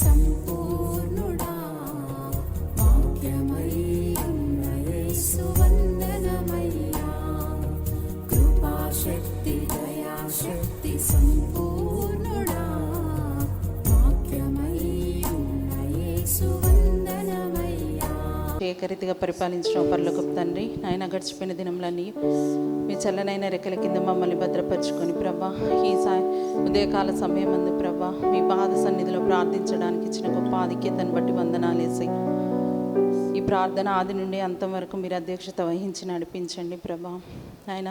సంపూర్ణుడా వాక్యమై ఉన్న యేసు వందనమయ్యా. కృపాశక్తి దయాశక్తి సంపూర్ణుడా వాక్యమై ఉన్న యేసు వందనమయ్యా. ఏకరీతిగా పరిపాలించిన పరలోకపు తండ్రి, నాయన గడిచిపోయిన దినంలన్నీ మీ చల్లనైన రెక్కల కింద మమ్మల్ని భద్రపరుచుకొని ప్రభా, ఈ ఉదయకాల సమయం అందు ప్రభా మీ పాద సన్నిధిలో ప్రార్థించడానికి ఇచ్చిన గొప్ప ఆధిక్యతను బట్టి వందనాలేసి ఈ ప్రార్థన ఆది నుండి అంతం వరకు మీరు అధ్యక్షత వహించి నడిపించండి ప్రభా. ఆయన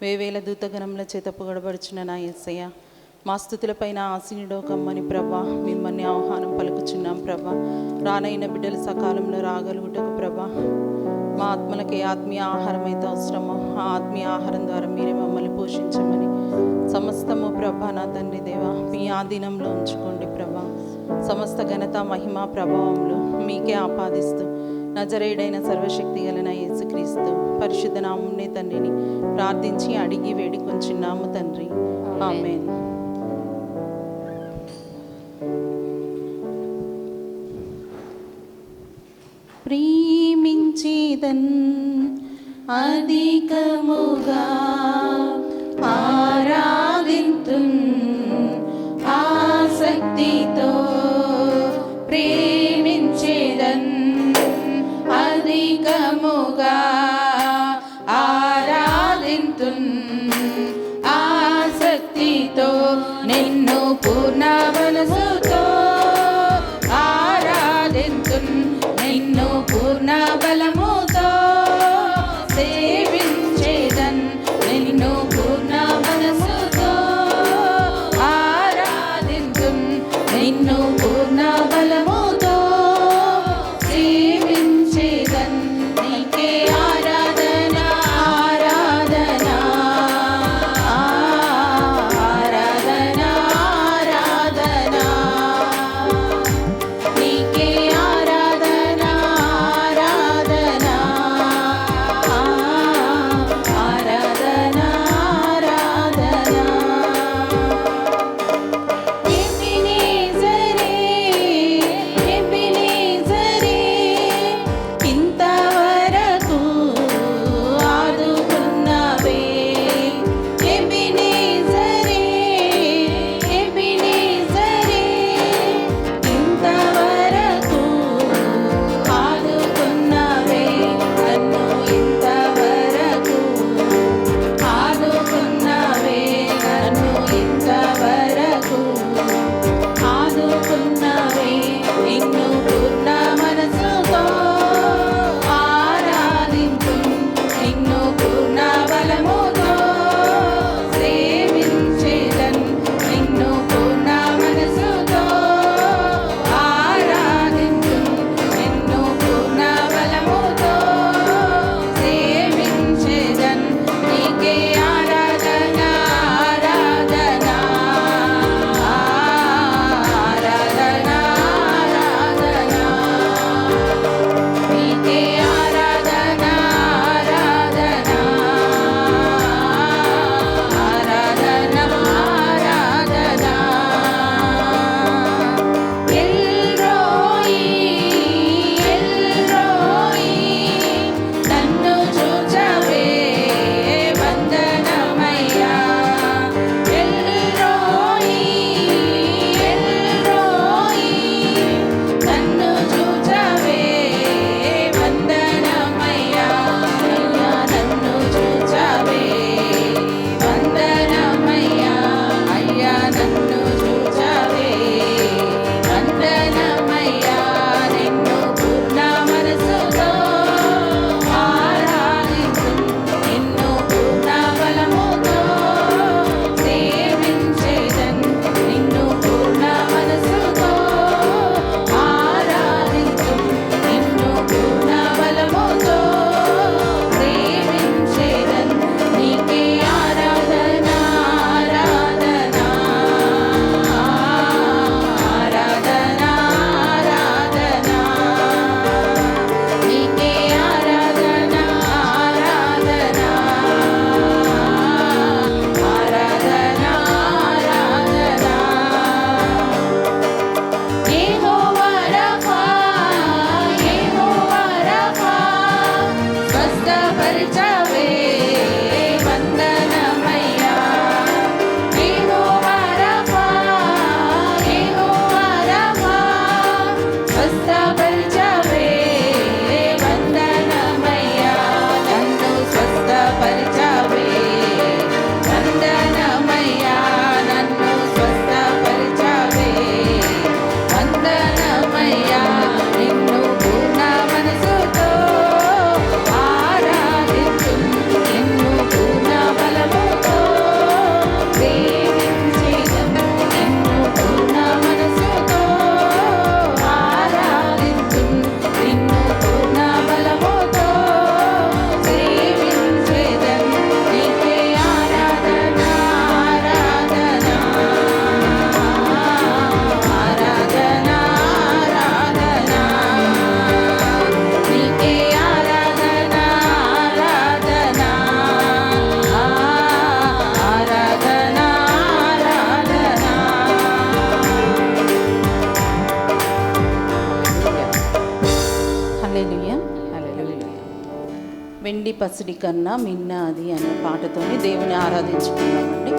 వేవేల దూతగణముల చేత పొగడబడుచున్న నా యేసయ్య, మా స్థుతులపైన ఆసీనుడో కమ్మని ప్రభా మిమ్మల్ని ఆహ్వానం పలుకుచున్నాం ప్రభా. రానైన బిడ్డలు సకాలంలో రాగలుగుటకు ప్రభా, మా ఆత్మలకి ఆత్మీయ ఆహారం అయితే అవసరమో ఆ ఆత్మీయ ఆహారం ద్వారా మీరే మమ్మల్ని పోషించమని సమస్తము ప్రభా నా తండ్రి దేవా మీ ఆధీనంలో ఉంచుకోండి ప్రభా. సమస్త ఘనత మహిమ ప్రభావంలో మీకే ఆపాదిస్తూ నజరేయుడైన సర్వశక్తి గలన యేసుక్రీస్తు పరిశుద్ధ నామమునే తండ్రిని ప్రార్థించి అడిగి వేడుకొంచున్నాము తండ్రి, ఆమేన్. ప్రేమించేదన్ అధికముగా ఆరాధింతున్ ఆసక్తితో, ప్రేమించేదన్ అధికముగా ఆరాధింతున్ ఆసక్తితో, నిన్ను పూర్ణ మనసుతో ఆరాధింతున్, నిన్ను పూర్ణ బలముతో సేవించేదన్, నిన్ను పూర్ణ మనసుతో ఆరాధింతున్, నిన్ను వెండి పసిడి కన్నా మిన్నది అనే పాటతోని దేవుని ఆరాధించుకున్నామండి.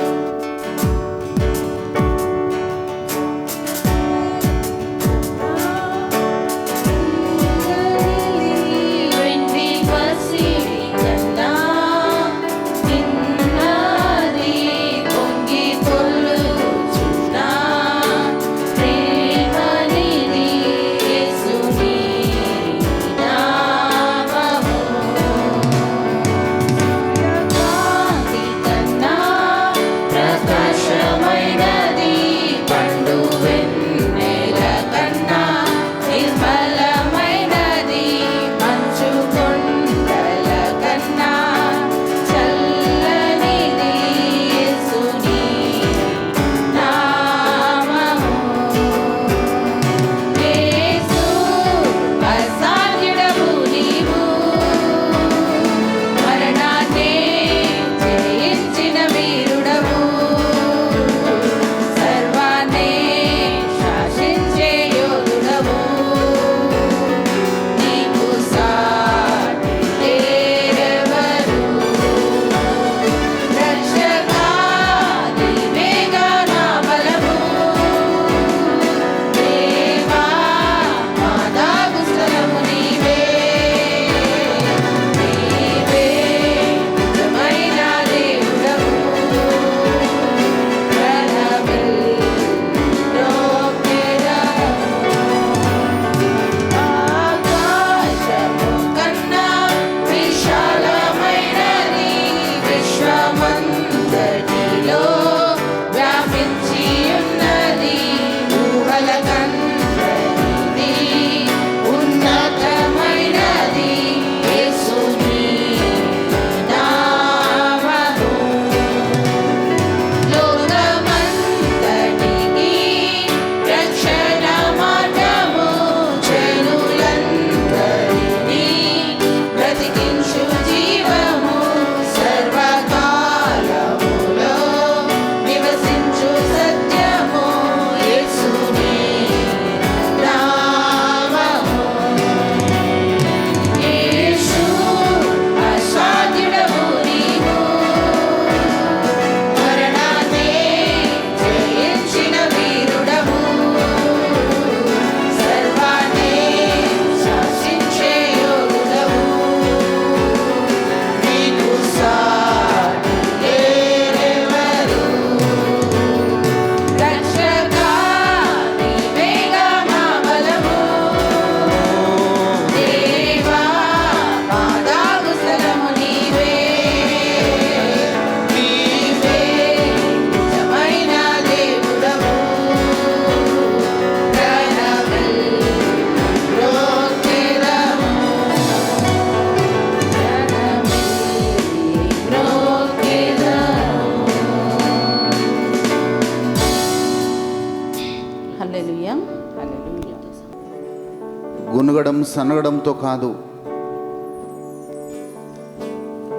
గునగడం సనగడంతో కాదు,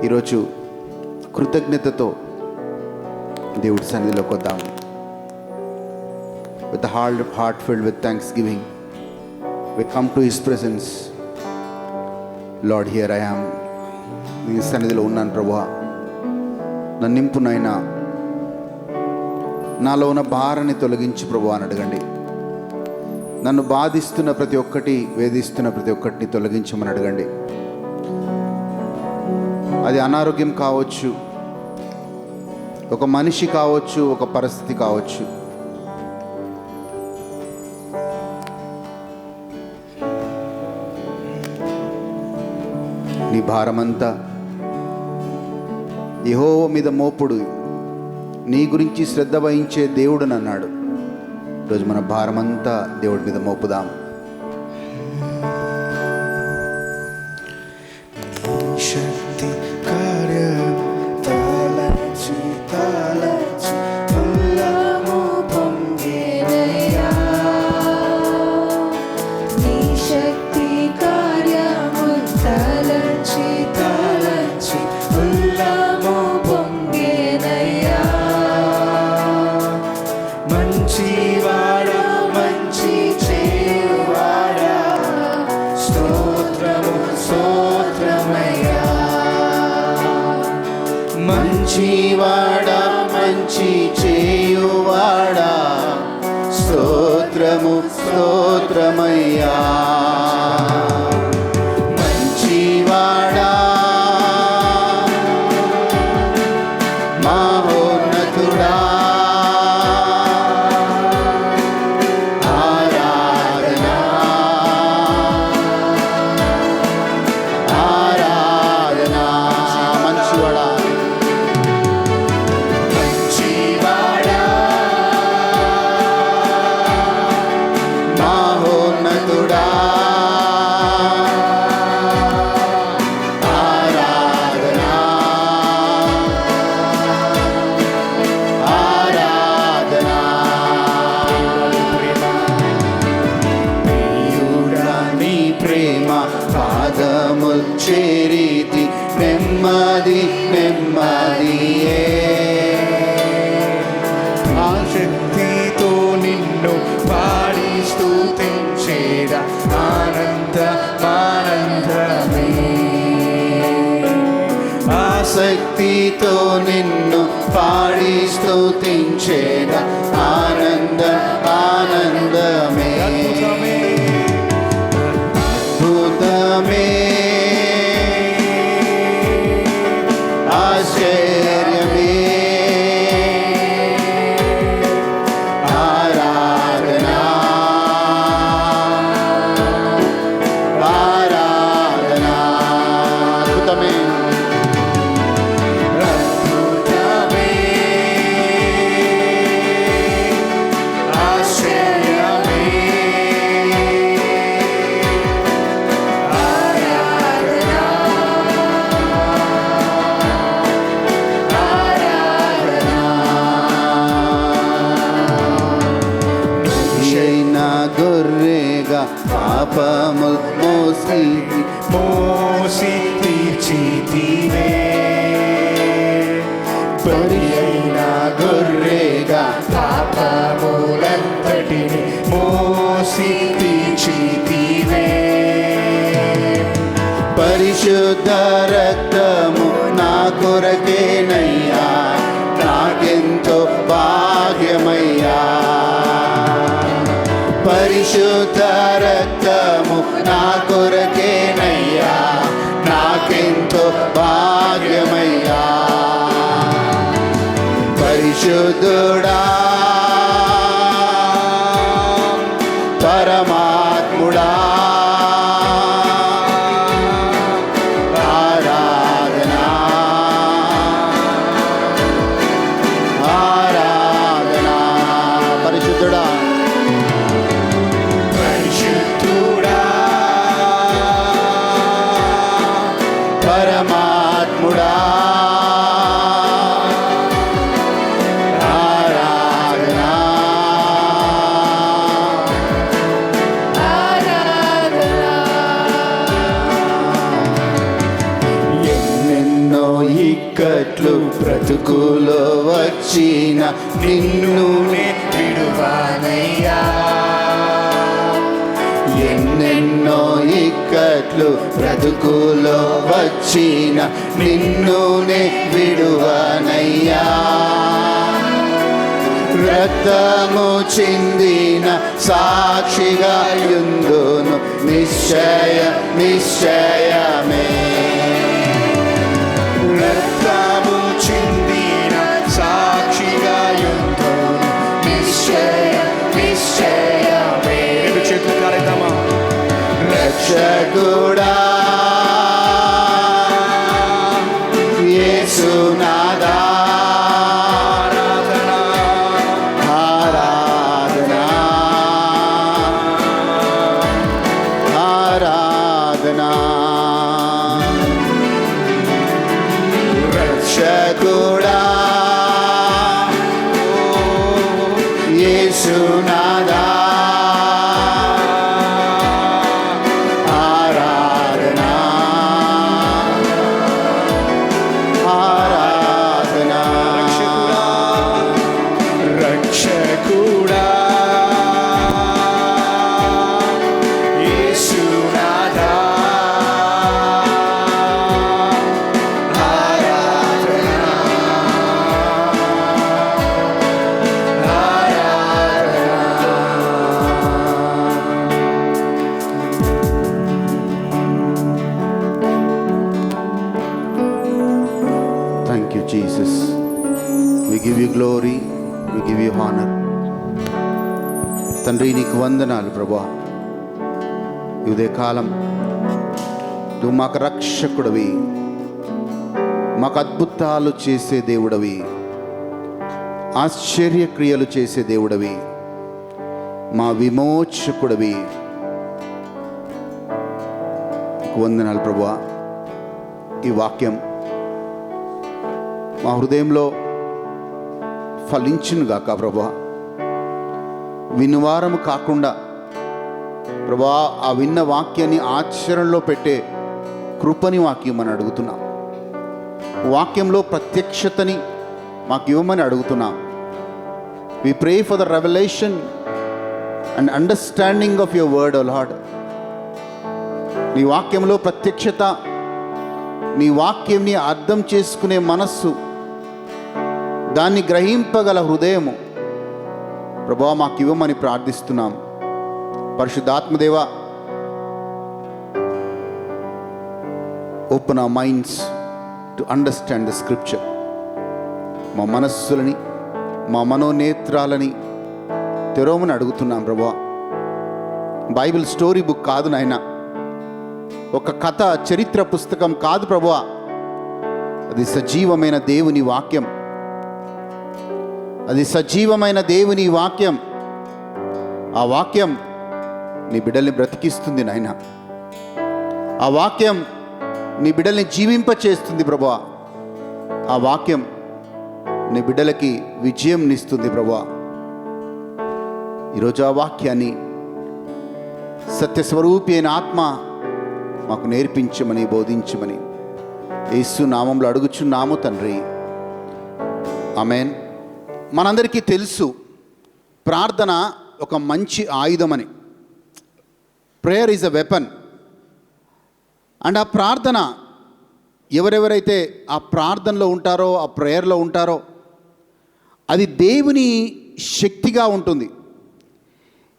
ఈరోజు కృతజ్ఞతతో దేవుడి సన్నిధిలోకి వద్దాం. With a heart filled with thanksgiving, we come to His presence. Lord, here I am. నీ సన్నిధిలో ఉన్నాను ప్రభువా, నన్ను నింపు నాయనా, నాలో ఉన్న భారాన్ని తొలగించు ప్రభువా అని అడగండి. నన్ను బాధిస్తున్న ప్రతి ఒక్కటి, వేధిస్తున్న ప్రతి ఒక్కటిని తొలగించమని అడగండి. అది అనారోగ్యం కావచ్చు, ఒక మనిషి కావచ్చు, ఒక పరిస్థితి కావచ్చు. నీ భారమంతా యెహోవా మీద మోపుడు, నీ గురించి శ్రద్ధ వహించే దేవుడు అన్నాడు. ఈరోజు మన భారమంతా దేవుడి మీద మోపుదాం. శక్తి కార్య తలచి తలచి ఉల్లము పొంగేనయ్యా, నీ శక్తి కార్యము తలచి తలచి ఉల్లము పొంగేనయ్యా. మంచివాడ మంచి చేయు మంచివాడా మంచి చేయువాడా స్తోత్రము స్తోత్రమయ్యా మంచివాడా మహోన్నతుడా ఆరాధనా ఆరాధనా మంచివాడా మంచివాడా మహోన్నతుడా ఆరాధనా ఆరాధనా ప్రియుడా నీ ప్రేమ పాదముల్ చేరితి నెమ్మది నెమ్మదియే ఆసక్తితో నిన్ను పాడి స్తుతించేదా ఆనందమే ఆసక్తితో నిన్ను పాడి స్తుతించేదా ఆనందమే అద్భుతమే ఆశ్చర్యమే ఆరాధనా ఆరాధనా అద్భుతమే అద్భుతమే ఆశ్చర్యమే ఆరాధనా అయినా గొర్రెగా పాపముల్ మోసి తీర్చితివే బలి అయిన గొర్రెగా పాపములంతటిని మోసి తీర్చితివే పరిశుద్ధ రక్తము నా కొరకేనయ్యా నాకెంతో భాగ్యమయ్యా పరిశుద్ధ రక్తము నా కొరకేనయ్యా నాకెంతో భాగ్యమయ్యా పరిశుద్ధుడా పరమాత్ముడా ఆరాధనా ఆరాధనా పరిశుద్ధుడా పరిశుద్ధుడా పరమాత్ముడా ఆరాధనా ఎన్నెన్నో ఇక్కట్లు బ్రతుకులో వచ్చిన నిన్నునే విడువానయ్యా ఎన్నెన్నో ఇక్కట్లు బ్రతుకులో వచ్చిన నిన్నునే విడువనయ్యా రక్తము చిందిన సాక్షిగా యుందును నిశ్చయమే రక్తము చిందిన సాక్షిగా యుందును నిశ్చయమే రెండు చేతులు కాలేద్దామా రక్షకుడా యేసునాదా ఆరాధనా ఆరాధనా రక్షకుడా యేసునాదా ఆరాధనా glory, we give you honour. తండ్రి నీకు వందనాలు ప్రభా. ఈ ఉదయకాలం నువ్వు మాకు రక్షకుడివి, మాకు అద్భుతాలు చేసే దేవుడవి, ఆశ్చర్యక్రియలు చేసే దేవుడవి, మా విమోచకుడివి. నీకు వందనాలు ప్రభువా. ఈ వాక్యం మా హృదయంలో ఫలించునుగాక ప్రభువా. వినువారము కాకుండా ప్రభువా ఆ విన్న వాక్యాన్ని ఆచరణలో పెట్టే కృపని వాక్యమని అడుగుతున్నాం. వాక్యంలో ప్రత్యక్షతని మాకు ఇవ్వమని అడుగుతున్నాం. We pray for the revelation and understanding of your word, O Lord. నీ వాక్యంలో ప్రత్యక్షత, నీ వాక్యంని అర్థం చేసుకునే మనస్సు, దాన్ని గ్రహింపగల హృదయము ప్రభువా మాకు ఇవ్వమని ప్రార్థిస్తున్నాం. పరిశుద్ధాత్మదేవా, open our minds to understand the scripture. మా మనస్సులని, మా మనోనేత్రాలని తెరవమని అడుగుతున్నాం ప్రభువా. బైబిల్ స్టోరీ బుక్ కాదు నాయన, ఒక కథ చరిత్ర పుస్తకం కాదు ప్రభువా. అది సజీవమైన దేవుని వాక్యం. అది సజీవమైన దేవుని వాక్యం. ఆ వాక్యం నీ బిడ్డల్ని బ్రతికిస్తుంది నాయన. ఆ వాక్యం నీ బిడ్డల్ని జీవింపచేస్తుంది ప్రభువా. ఆ వాక్యం నీ బిడ్డలకి విజయం నిస్తుంది ప్రభువా. ఈరోజు ఆ వాక్యాన్ని సత్యస్వరూపి అయిన ఆత్మ మాకు నేర్పించమని, బోధించమని యేసు నామంలో అడుగుచున్నాము తండ్రి, ఆమేన్. మనందరికీ తెలుసు ప్రార్థన ఒక మంచి ఆయుధమని. Prayer is a weapon. And ఆ ప్రార్థన, ఎవరెవరైతే ఆ ప్రార్థనలో ఉంటారో, ఆ ప్రేయర్లో ఉంటారో, అది దేవుని శక్తిగా ఉంటుంది.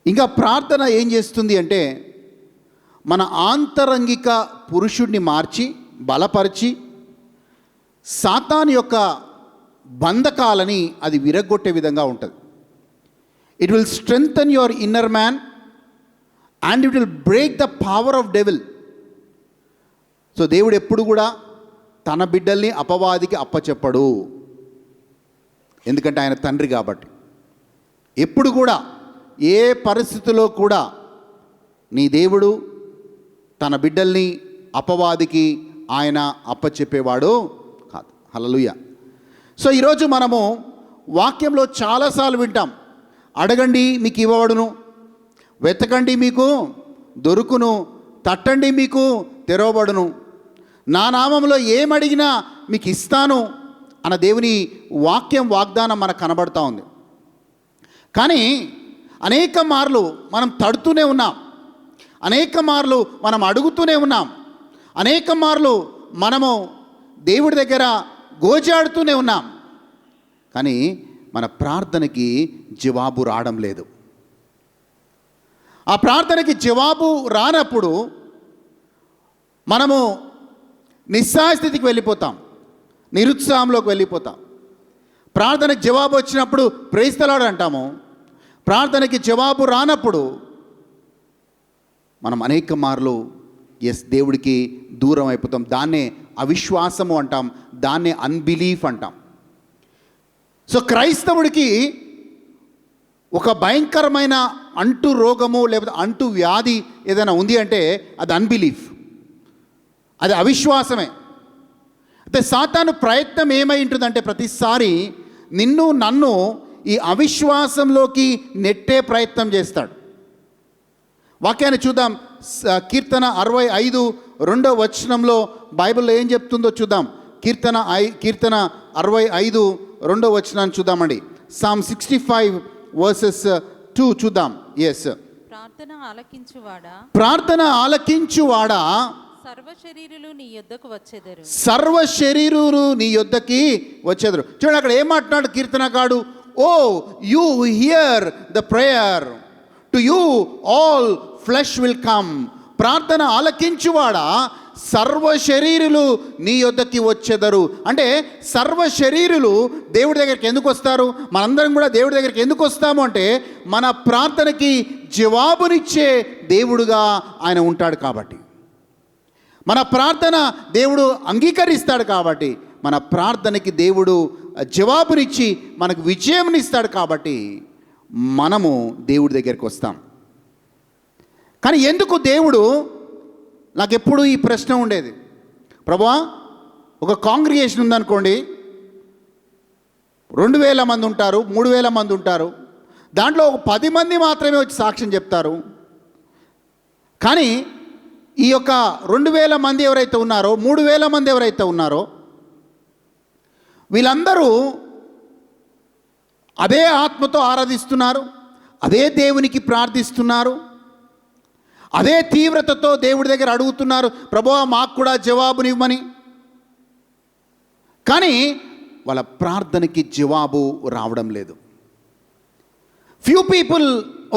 ఇంకా ప్రార్థన ఏం చేస్తుంది అంటే మన ఆంతరంగిక పురుషుడిని మార్చి, బలపరిచి, సాతాను యొక్క బంధకాలని అది విరగొట్టే విధంగా ఉంటుంది. It will strengthen your inner man and it will break the power of devil. So దేవుడు ఎప్పుడు కూడా తన బిడ్డల్ని అపవాదికి అప్పచెప్పడు. ఎందుకంటే ఆయన తండ్రి కాబట్టి. ఎప్పుడు కూడా ఏ పరిస్థితిలో కూడా నీ దేవుడు తన బిడ్డల్ని అపవాదికి ఆయన అప్పచెప్పేవాడు కాదు. హల్లెలూయా. సో ఈరోజు మనము వాక్యంలో చాలాసార్లు వింటాం, అడగండి మీకు ఇవ్వబడును, వెతకండి మీకు దొరుకును, తట్టండి మీకు తెరవబడును, నా నామంలో ఏమడిగినా మీకు ఇస్తాను అన్న దేవుని వాక్యం, వాగ్దానం మనకు కనబడుతూ ఉంది. కానీ అనేక మార్లు మనం తడుతూనే ఉన్నాం, అనేక మార్లు మనం అడుగుతూనే ఉన్నాం, అనేక మార్లు మనము దేవుడి దగ్గర గోజాడుతూనే ఉన్నాం. కానీ మన ప్రార్థనకి జవాబు రావడం లేదు. ఆ ప్రార్థనకి జవాబు రానప్పుడు మనము నిస్సహాయస్థితికి వెళ్ళిపోతాం, నిరుత్సాహంలోకి వెళ్ళిపోతాం. ప్రార్థనకి జవాబు వచ్చినప్పుడు ప్రైజ్ ది లార్డ్ అంటాము. ప్రార్థనకి జవాబు రానప్పుడు మనం అనేక మార్లు దేవుడికి దూరం అయిపోతాం. దాన్నే అవిశ్వాసము అంటాం, దాన్నే అన్బిలీఫ్ అంటాం. సో క్రైస్తవుడికి ఒక భయంకరమైన అంటు రోగము లేకపోతే అంటు వ్యాధి ఏదైనా ఉంది అంటే అది అన్బిలీఫ్, అది అవిశ్వాసమే. అయితే సాతాను ప్రయత్నం ఏమై ఉంటుందంటే ప్రతిసారి నిన్ను నన్ను ఈ అవిశ్వాసంలోకి నెట్టే ప్రయత్నం చేస్తాడు. వాక్యాన్ని చూద్దాం. కీర్తన 65:2 బైబిల్లో ఏం చెప్తుందో చూద్దాం. కీర్తన 65:2 చూద్దామండి. Psalm 65:2 చూద్దాం. ఎస్. ప్రార్థన ఆలకించువాడా సర్వశరీరులు నీ యొద్దకు వచ్చెదరు. సర్వశరీరులు నీ యొద్దకి వచ్చెదరు. చూడండి అక్కడ ఏం మాట్లాడు కీర్తనకాడు. O you hear the prayer, to you all flesh will come. ప్రార్థన ఆలకించువాడా సర్వ శరీరులు నీ యొద్దకి వచ్చెదరు. అంటే సర్వ శరీరులు దేవుడి దగ్గరికి ఎందుకు వస్తారు? మనందరం కూడా దేవుడి దగ్గరికి ఎందుకు వస్తాము అంటే మన ప్రార్థనకి జవాబునిచ్చే దేవుడుగా ఆయన ఉంటాడు కాబట్టి, మన ప్రార్థన దేవుడు అంగీకరిస్తాడు కాబట్టి, మన ప్రార్థనకి దేవుడు జవాబునిచ్చి మనకు విజయంనిస్తాడు కాబట్టి మనము దేవుడి దగ్గరికి వస్తాం. కానీ ఎందుకు దేవుడు, నాకు ఎప్పుడు ఈ ప్రశ్న ఉండేది, ప్రభువా ఒక కాంగ్రిగేషన్ ఉందనుకోండి, 2000 మంది ఉంటారు, 3000 మంది ఉంటారు, దాంట్లో ఒక 10 మంది మాత్రమే వచ్చి సాక్ష్యం చెప్తారు. కానీ ఈ యొక్క 2000 మంది ఎవరైతే ఉన్నారో, 3000 మంది ఎవరైతే ఉన్నారో, వీళ్ళందరూ అదే ఆత్మతో ఆరాధిస్తున్నారు, అదే దేవునికి ప్రార్థిస్తున్నారు, అదే తీవ్రతతో దేవుడి దగ్గర అడుగుతున్నారు, ప్రభువా మాకు కూడా జవాబునివ్వమని. కానీ వాళ్ళ ప్రార్థనకి జవాబు రావడం లేదు. ఫ్యూ పీపుల్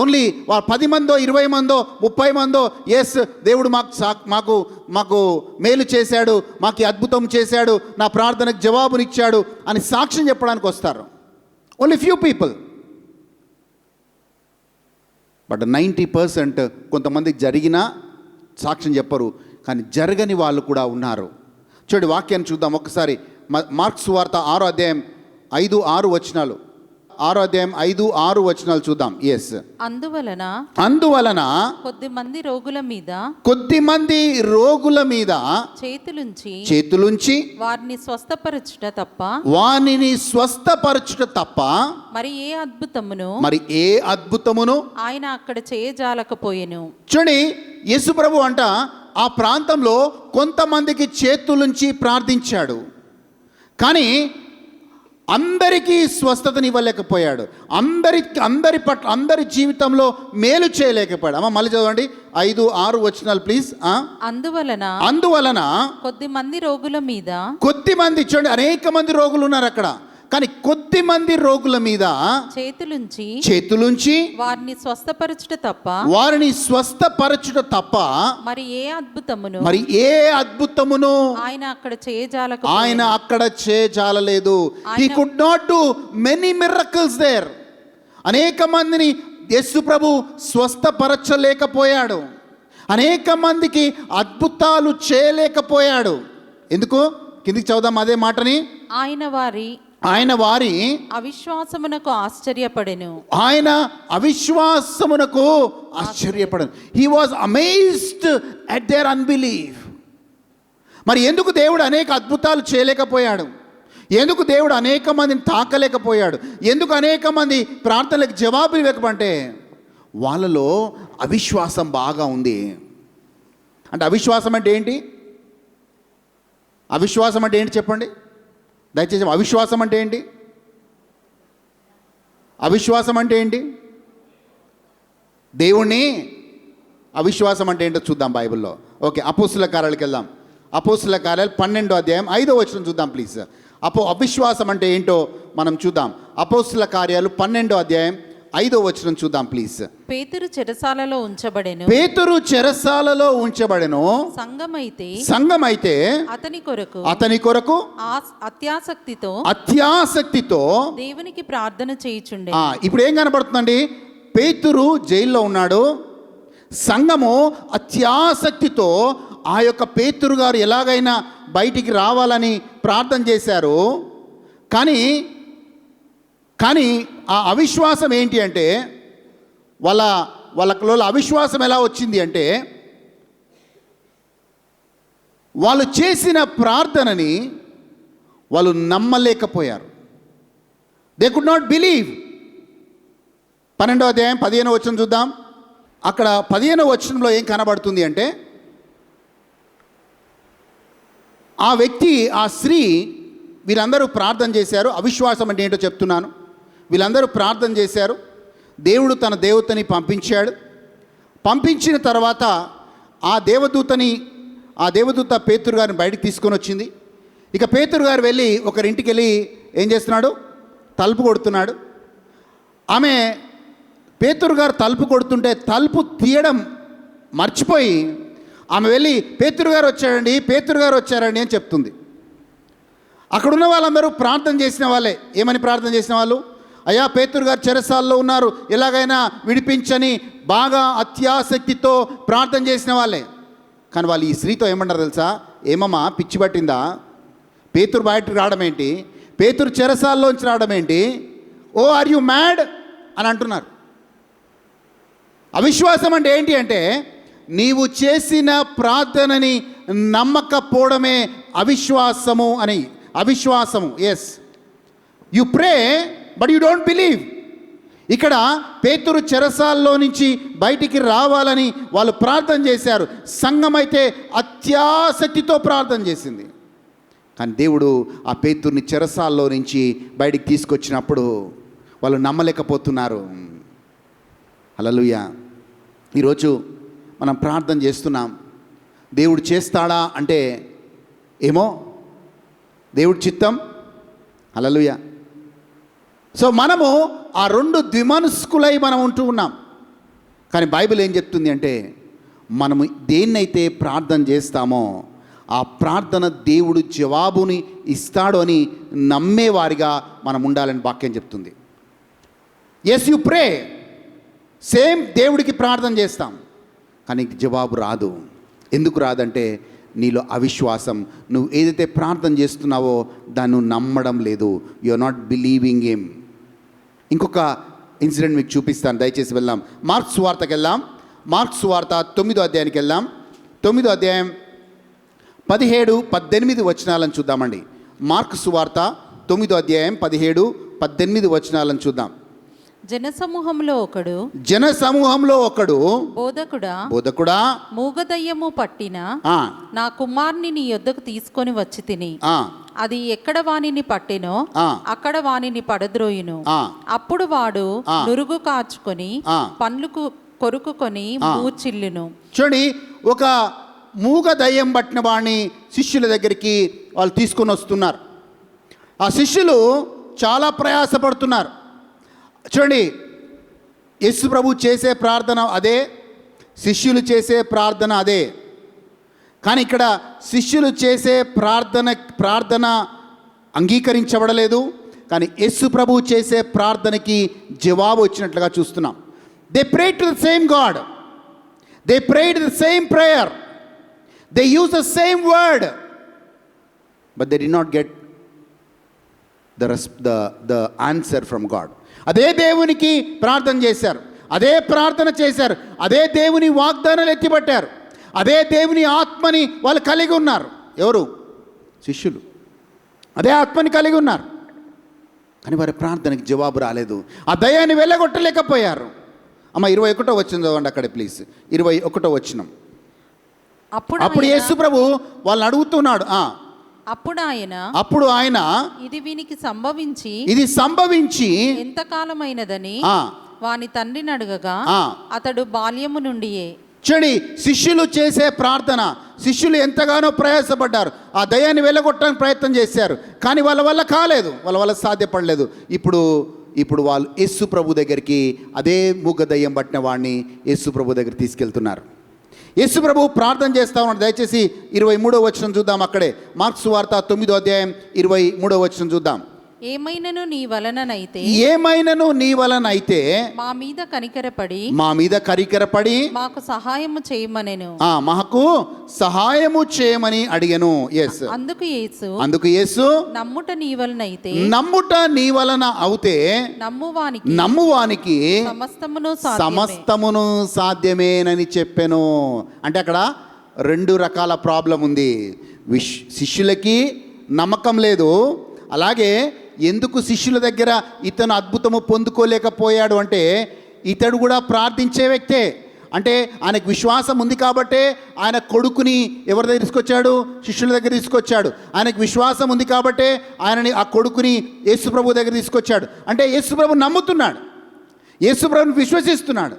ఓన్లీ, వాళ్ళు 10 మందో 20 మందో 30 మందో ఎస్ దేవుడు మాకు మాకు మేలు చేశాడు, మాకు అద్భుతం చేశాడు, నా ప్రార్థనకు జవాబునిచ్చాడు అని సాక్ష్యం చెప్పడానికి వస్తారు. Only few people. బట్ 90% కొంతమందికి జరిగినా సాక్ష్యం చెప్పరు, కానీ జరగని వాళ్ళు కూడా ఉన్నారు. చూడండి వాక్యాన్ని చూద్దాం ఒకసారి. మార్క్స్ సువార్త 6వ అధ్యాయం 5-6 వచనాలు. 6వ అధ్యాయం 5-6 వచనాలు చూద్దాం. ఎస్. అందువలన కొద్దిమంది రోగుల మీద చేతులుంచి వారిని స్వస్థపరచుట తప్ప మరి ఏ అద్భుతమును ఆయన అక్కడ చేయజాలకపోయెను. చూడండి యేసు ప్రభు అంట ఆ ప్రాంతంలో కొంతమందికి చేతులుంచి ప్రార్థించాడు, కానీ అందరికీ స్వస్థతని ఇవ్వలేకపోయాడు, అందరి జీవితంలో మేలు చేయలేకపోయాడు. అమ్మ మళ్ళీ చదవండి 5-6 వచనాలు ప్లీజ్. అందువలన కొద్దిమంది చూడండి, అనేక మంది రోగులు ఉన్నారు అక్కడ, కానీ కొద్దిమంది రోగుల మీద చేతులుంచి వారిని స్వస్థపరచుట తప్ప మరి ఏ అద్భుతమును ఆయన అక్కడ చేయజాలలేదు. He could not do many miracles there. అనేక మందిని యేసు ప్రభు స్వస్థపరచలేకపోయాడు, అనేక మందికి అద్భుతాలు చేయలేకపోయాడు. ఎందుకు? కిందికి చదువుదాం అదే మాటని. ఆయన వారి అవిశ్వాసమునకు ఆశ్చర్యపడెను. He was amazed at their unbelief. మరి ఎందుకు దేవుడు అనేక అద్భుతాలు చేయలేకపోయాడు? ఎందుకు దేవుడు అనేక మందిని తాకలేకపోయాడు? ఎందుకు అనేక మంది ప్రార్థనలకు జవాబు ఇవ్వకపోతే వాళ్ళలో అవిశ్వాసం బాగా ఉంది. అంటే అవిశ్వాసం అంటే ఏంటి? అవిశ్వాసం అంటే ఏంటి చెప్పండి దయచేసి. అవిశ్వాసం అంటే ఏంటి? అవిశ్వాసం అంటే ఏంటి? దేవుణ్ణి అవిశ్వాసం అంటే ఏంటో చూద్దాం బైబిల్లో. ఓకే, అపోస్తుల కార్యాలకు వెళ్దాం. అపోస్తుల కార్యాలు 12వ అధ్యాయం 5వ వచనం చూద్దాం ప్లీజ్. అవిశ్వాసం అంటే ఏంటో మనం చూద్దాం. అపోస్తుల కార్యాలు 12వ అధ్యాయం 5వ వచనం చూద్దాం ప్లీజ్. పేతురు చెరసాలలో ఉంచబడెను. సంఘమైతే అతని కొరకు అత్యాసక్తితో దేవునికి ప్రార్థన చేయుచుండే. ఇప్పుడు ఏం కనబడుతుందండి? పేతురు జైల్లో ఉన్నాడు, సంఘము అత్యాసక్తితో ఆ యొక్క పేతురు గారు ఎలాగైనా బయటికి రావాలని ప్రార్థన చేశారు. కానీ ఆ అవిశ్వాసం ఏంటి అంటే, వాళ్ళలో అవిశ్వాసం ఎలా వచ్చింది అంటే, వాళ్ళు చేసిన ప్రార్థనని వాళ్ళు నమ్మలేకపోయారు. They could not believe. 12వ అధ్యాయం 15వ వచనం చూద్దాం. అక్కడ 15వ వచనంలో ఏం కనబడుతుంది అంటే, ఆ వ్యక్తి, ఆ స్త్రీ, వీళ్ళందరూ ప్రార్థన చేశారు. అవిశ్వాసం అంటే ఏంటో చెప్తున్నాను. వీళ్ళందరూ ప్రార్థన చేశారు. దేవుడు తన దేవతని పంపించాడు. పంపించిన తర్వాత ఆ దేవదూత పేతురు గారిని బయటికి తీసుకొని వచ్చింది. ఇక పేతురు గారు వెళ్ళి ఒకరింటికి వెళ్ళి ఏం చేస్తున్నాడు? తలుపు కొడుతున్నాడు. ఆమె పేతురు గారు తలుపు కొడుతుంటే తలుపు తీయడం మర్చిపోయి ఆమె వెళ్ళి పేతురు గారు వచ్చారండి, పేతురు గారు వచ్చారండి అని చెప్తుంది. అక్కడున్న వాళ్ళందరూ ప్రార్థన చేసిన వాళ్ళే. ఏమని ప్రార్థన చేసిన వాళ్ళు? అయ్యా పేతురు గారు చెరసాల్లో ఉన్నారు, ఎలాగైనా విడిపించని బాగా అత్యాసక్తితో ప్రార్థన చేసిన వాళ్ళే. కానీ వాళ్ళు ఈ స్త్రీతో ఏమంటారు తెలుసా? ఏమమ్మా పిచ్చి పట్టిందా? పేతురు బయటకు రావడం ఏంటి? పేతురు చెరసాల్లోంచి రావడం ఏంటి? ఓ ఆర్ యు మ్యాడ్ అని అంటున్నారు. అవిశ్వాసం అంటే ఏంటి అంటే నీవు చేసిన ప్రార్థనని నమ్మకపోవడమే అవిశ్వాసము అని. అవిశ్వాసము. Yes, you pray but you don't believe. ఇక్కడ పేతురు చెరసాల్లో నుంచి బయటికి రావాలని వాళ్ళు ప్రార్థన చేశారు. సంఘం అయితే అత్యాసక్తితో ప్రార్థన చేసింది. కానీ దేవుడు ఆ పేతుర్ని చెరసాల్లో నుంచి బయటికి తీసుకొచ్చినప్పుడు వాళ్ళు నమ్మలేకపోతున్నారు. హల్లెలూయా. ఈరోజు మనం ప్రార్థన చేస్తున్నాం, దేవుడు చేస్తాడా అంటే ఏమో దేవుడి చిత్తం. హల్లెలూయా. సో మనము ఆ రెండు ద్విమనస్కులై మనం ఉంటూ ఉన్నాం. కానీ బైబిల్ ఏం చెప్తుంది అంటే మనము దేన్నైతే ప్రార్థన చేస్తామో ఆ ప్రార్థన దేవుడు జవాబుని ఇస్తాడు అని నమ్మేవారిగా మనం ఉండాలని వాక్యం చెప్తుంది. ఎస్, యు ప్రే, సేమ్ దేవుడికి ప్రార్థన చేస్తాం, కానీ జవాబు రాదు. ఎందుకు రాదంటే నీలో అవిశ్వాసం. నువ్వు ఏదైతే ప్రార్థన చేస్తున్నావో దాన్ని నువ్వు నమ్మడం లేదు. You are not believing him. ఇంకొక ఇన్సిడెంట్ మీకు చూపిస్తాను, దయచేసి వెళ్దాం. మార్క్స్ సువార్తకి వెళ్దాం. మార్క్స్ సువార్త 9వ అధ్యాయానికి వెళ్దాం. 9వ అధ్యాయం 17-18 వచనాలను చూద్దామండి. మార్క్స్ సువార్త 9వ అధ్యాయం 17-18 వచనాలను చూద్దాం. జనసమూహంలో ఒకడు బోధకుడా మూగదయ్యము పట్టిన నా కుమార్ని నీ యొద్దకు తీసుకొని వచ్చి తిని అది ఎక్కడ వానిని పట్టినో అక్కడ వానిని పడద్రోయును. అప్పుడు వాడు నురుగు కార్చుకొని పండ్లు కొరుకుకొని మూచిల్లును. చూడండి, ఒక మూగ దయ్యం పట్టిన వాడిని శిష్యుల దగ్గరికి వాళ్ళు తీసుకొని వస్తున్నారు. ఆ శిష్యులు చాలా ప్రయాసపడుతున్నారు. చూడండి, యేసు ప్రభు చేసే ప్రార్థన అదే, శిష్యులు చేసే ప్రార్థన అదే. కానీ ఇక్కడ శిష్యులు చేసే ప్రార్థన అంగీకరించబడలేదు. కానీ యేసు ప్రభు చేసే ప్రార్థనకి జవాబు వచ్చినట్లుగా చూస్తున్నాం. They prayed to the same God, they prayed the same prayer, they use the same word, but they did not get the answer from God. అదే దేవునికి ప్రార్థన చేశారు, అదే ప్రార్థన చేశారు, అదే దేవుని వాగ్దానాలు ఎత్తిపట్టారు, అదే దేవుని ఆత్మని వాళ్ళు కలిగి ఉన్నారు. ఎవరు? శిష్యులు అదే ఆత్మని కలిగి ఉన్నారు. కానీ వారి ప్రార్థనకి జవాబు రాలేదు. ఆ దయాన్ని వెళ్ళగొట్టలేకపోయారు. అమ్మ 21వ వచనం చదవండి అక్కడ ప్లీజ్. 21వ వచనం. అప్పుడు యేసు ప్రభు వాళ్ళని అడుగుతున్నాడు. అప్పుడు ఆయన ఇది సంభవించి ఎంతకాలమైనదని వాని తండ్రిని అడగగా అతడు బాల్యము నుండియే. చూడండి, శిష్యులు చేసే ప్రార్థన, శిష్యులు ఎంతగానో ప్రయాసపడ్డారు, ఆ దయాన్ని వెళ్ళగొట్టడానికి ప్రయత్నం చేశారు, కానీ వాళ్ళ వల్ల కాలేదు, వాళ్ళ వల్ల సాధ్యపడలేదు. ఇప్పుడు వాళ్ళు యేసు ప్రభు దగ్గరికి, అదే మూగ దయ్యం పట్టిన వాడిని యేసు ప్రభు దగ్గర తీసుకెళ్తున్నారు. యేసు ప్రభు ప్రార్థన చేస్తా ఉన్నాడు. దయచేసి 23వ వచనం చూద్దాం. అక్కడే మార్క్స్ సువార్త 9వ అధ్యాయం 23వ వచనం చూద్దాం. ఏమైనను నీ వలనైతే మా మీద కనికరపడి మాకు సహాయము చేయమనెను. మాకు సహాయము చేయమని అడిగెను. ఎస్, అందుకు యేసు నమ్ముట నీ వలన అవుతే నమ్మువానికి సమస్తమును సాధ్యమేనని చెప్పెను. అంటే అక్కడ 2 రకాల ప్రాబ్లం ఉంది. శిష్యులకి నమ్మకం లేదు. అలాగే ఎందుకు శిష్యుల దగ్గర ఇతను అద్భుతము పొందుకోలేకపోయాడు అంటే ఇతడు కూడా ప్రార్థించే వ్యక్తే. అంటే ఆయనకు విశ్వాసం ఉంది కాబట్టే ఆయన కొడుకుని ఎవరి దగ్గర తీసుకొచ్చాడు? శిష్యుల దగ్గర తీసుకొచ్చాడు. ఆయనకు విశ్వాసం ఉంది కాబట్టే ఆయనని, ఆ కొడుకుని యేసుప్రభు దగ్గర తీసుకొచ్చాడు. అంటే యేసుప్రభు నమ్ముతున్నాడు, యేసుప్రభుని విశ్వసిస్తున్నాడు,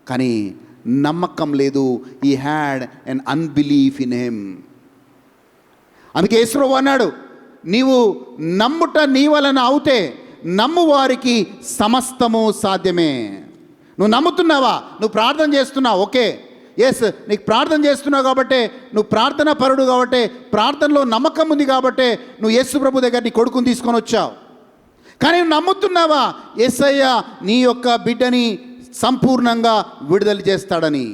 కానీ నమ్మకం లేదు. He had an unbelief in him. అందుకే యేసుప్రభు అన్నాడు, నీవు నమ్ముట నీ వలన అవుతే నమ్ము వారికి సమస్తము సాధ్యమే. నువ్వు నమ్ముతున్నావా? నువ్వు ప్రార్థన చేస్తున్నావు, ఓకే. ఎస్, నీకు ప్రార్థన చేస్తున్నావు కాబట్టి, నువ్వు ప్రార్థన పరుడు కాబట్టి, ప్రార్థనలో నమ్మకం ఉంది కాబట్టి నువ్వు యేసు ప్రభు దగ్గర నీ కొడుకుని తీసుకొని వచ్చావు. కానీ నువ్వు నమ్ముతున్నావా యేసయ్య నీ యొక్క బిడ్డని సంపూర్ణంగా విడుదల చేస్తాడని?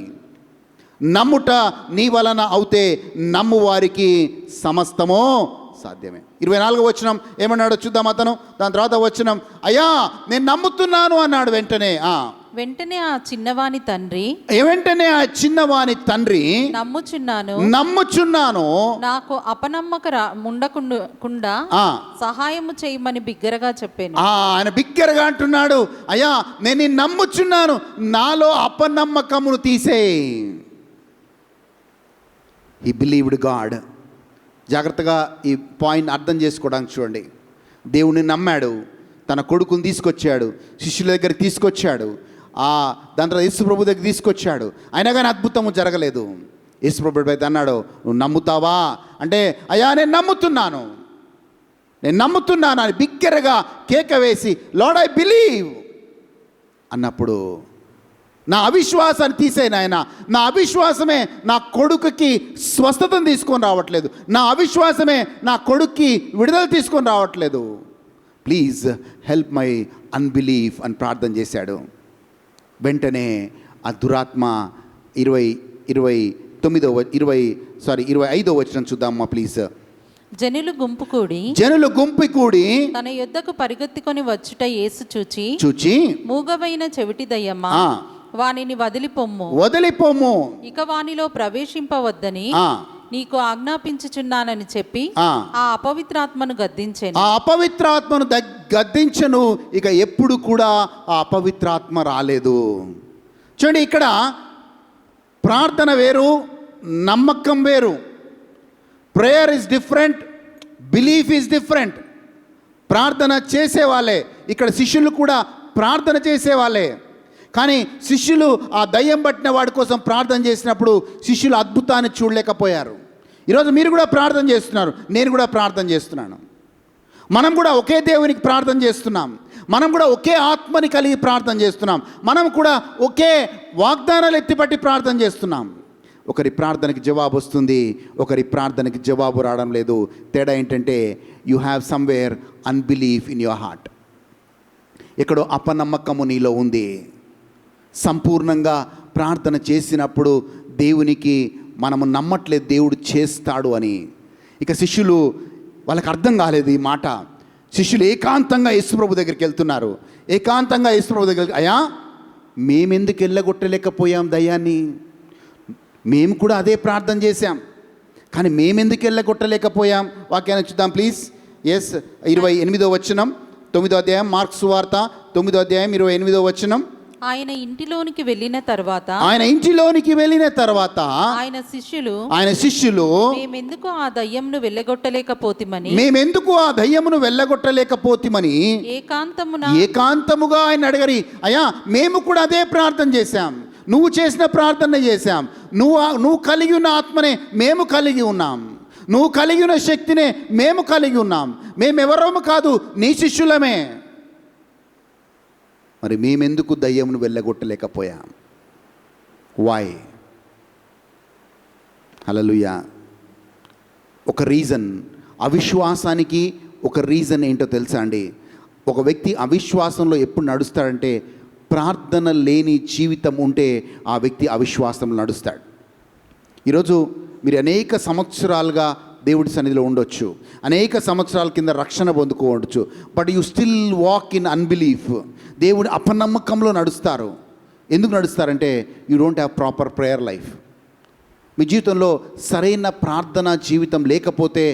నమ్ముట నీ వలన అవుతే నమ్ము వారికి సమస్తమో సాధ్యమే. 24వ వచనం ఏమన్నాడో చూద్దాం. అతను దాని తర్వాత వచనం, అయ్యా నేను నమ్ముతున్నాను అన్నాడు. వెంటనే ఆ చిన్నవాని తండ్రి నమ్ముచున్నాను నాకు అపనమ్మక ఉండకుండా సహాయము చేయమని బిగ్గరగా చెప్పాను. ఆయన బిగ్గరగా అంటున్నాడు, అయ్యా నేను నమ్ముచున్నాను, నాలో అపనమ్మకమును తీసేయి. హి బిలీవ్డ్ గాడ్. జాగ్రత్తగా ఈ పాయింట్ అర్థం చేసుకోవడానికి చూడండి. దేవుణ్ణి నమ్మాడు, తన కొడుకుని తీసుకొచ్చాడు, శిష్యుల దగ్గరికి తీసుకొచ్చాడు, దాని తర్వాత యేసు ప్రభు దగ్గర తీసుకొచ్చాడు. అయినా కానీ అద్భుతము జరగలేదు. యేసు ప్రభు అయితే అన్నాడు, నువ్వు నమ్ముతావా అంటే, అయ్యా నేను నమ్ముతున్నాను అని బిగ్గరగా కేక వేసి, లార్డ్ ఐ బిలీవ్ అన్నప్పుడు, నా అవిశ్వాసాన్ని తీసేయను ఆయన. నా అవిశ్వాసమే నా కొడుకుకి స్వస్థతను తీసుకొని రావట్లేదు, నా అవిశ్వాసమే నా కొడుక్కి విడుదల తీసుకొని రావట్లేదు. ప్లీజ్ హెల్ప్ మై అన్బిలీఫ్ అని ప్రార్థన చేశాడు. వెంటనే ఆ దురాత్మ 25వ వచనం చూద్దామా ప్లీజ్. జనులు గుంపు కూడి తన యొద్దకు పరిగెత్తుకొని వచ్చుట యేసు చూచి మూగవైన చెవిటి దయ్యమా వానిని వదిలిపొమ్ము, ఇక వానిలో ప్రవేశింపవద్దని నీకు ఆజ్ఞాపించుచున్నానని చెప్పి ఆ అపవిత్రాత్మను గద్దించను. ఇక ఎప్పుడు కూడా ఆ అపవిత్రాత్మ రాలేదు. చూడండి, ఇక్కడ ప్రార్థన వేరు, నమ్మకం వేరు. Prayer is different, belief is different. ప్రార్థన చేసేవాళ్ళే, ఇక్కడ శిష్యులు కూడా ప్రార్థన చేసేవాళ్ళే. కానీ శిష్యులు ఆ దయ్యం పట్టిన వాడి కోసం ప్రార్థన చేసినప్పుడు శిష్యులు అద్భుతాన్ని చూడలేకపోయారు. ఈరోజు మీరు కూడా ప్రార్థన చేస్తున్నారు, నేను కూడా ప్రార్థన చేస్తున్నాను. మనం కూడా ఒకే దేవునికి ప్రార్థన చేస్తున్నాం, మనం కూడా ఒకే ఆత్మని కలిగి ప్రార్థన చేస్తున్నాం, మనం కూడా ఒకే వాగ్దానాలు ఎత్తిపట్టి ప్రార్థన చేస్తున్నాం. ఒకరి ప్రార్థనకి జవాబు వస్తుంది, ఒకరి ప్రార్థనకి జవాబు రావడం లేదు. తేడా ఏంటంటే, you have somewhere unbelief in your heart. ఎక్కడో అపనమ్మకము నీలో ఉంది. సంపూర్ణంగా ప్రార్థన చేసినప్పుడు దేవునికి మనము నమ్మట్లేదు దేవుడు చేస్తాడు అని. ఇక శిష్యులు, వాళ్ళకి అర్థం కాలేదు ఈ మాట. శిష్యులు ఏకాంతంగా యేసుప్రభు దగ్గరికి వెళ్తున్నారు. ఏకాంతంగా యేసుప్రభు దగ్గరికి, అయ్యా మేమెందుకు వెళ్ళగొట్టలేకపోయాం దయ్యాన్ని? మేము కూడా అదే ప్రార్థన చేశాం, కానీ మేమెందుకు వెళ్ళగొట్టలేకపోయాం? వాక్యాన్ని చూద్దాం ప్లీజ్. 28వ వచనం, 9వ అధ్యాయం, మార్కు సువార్త 9వ అధ్యాయం 28వ వచనం. ఆయన ఇంటిలోనికి వెళ్ళిన తర్వాత ఆయన శిష్యులు మేమెందుకు ఆ దయ్యమును వెళ్ళగొట్టలేకపోతిమని ఏకాంతముగా ఆయన అడగరి, అయ్యా మేము కూడా అదే ప్రార్థన చేశాం, నువ్వు చేసిన ప్రార్థన చేశాం, నువ్వు కలిగి ఉన్న ఆత్మనే మేము కలిగి ఉన్నాం, నువ్వు కలిగి ఉన్న శక్తినే మేము కలిగి ఉన్నాం, మేమెవరము కాదు నీ శిష్యులమే, మరి మేమెందుకు దయ్యమును వెళ్ళగొట్టలేకపోయాం? వై? హల్లెలూయా. ఒక రీజన్, అవిశ్వాసానికి ఒక రీజన్ ఏంటో తెలుసా అండి? ఒక వ్యక్తి అవిశ్వాసంలో ఎప్పుడు నడుస్తాడంటే, ప్రార్థన లేని జీవితం ఉంటే ఆ వ్యక్తి అవిశ్వాసంలో నడుస్తాడు. ఈరోజు మీరు అనేక సంవత్సరాలుగా దేవుడి సన్నిధిలో ఉండొచ్చు, అనేక సంవత్సరాల కింద రక్షణ పొందుకోవచ్చు, but you still walk in unbelief. దేవుడి అపనమ్మకంలో నడుస్తారు. ఎందుకు నడుస్తారంటే, you don't have proper prayer life. మీ జీవితంలో సరైన ప్రార్థన జీవితం లేకపోతే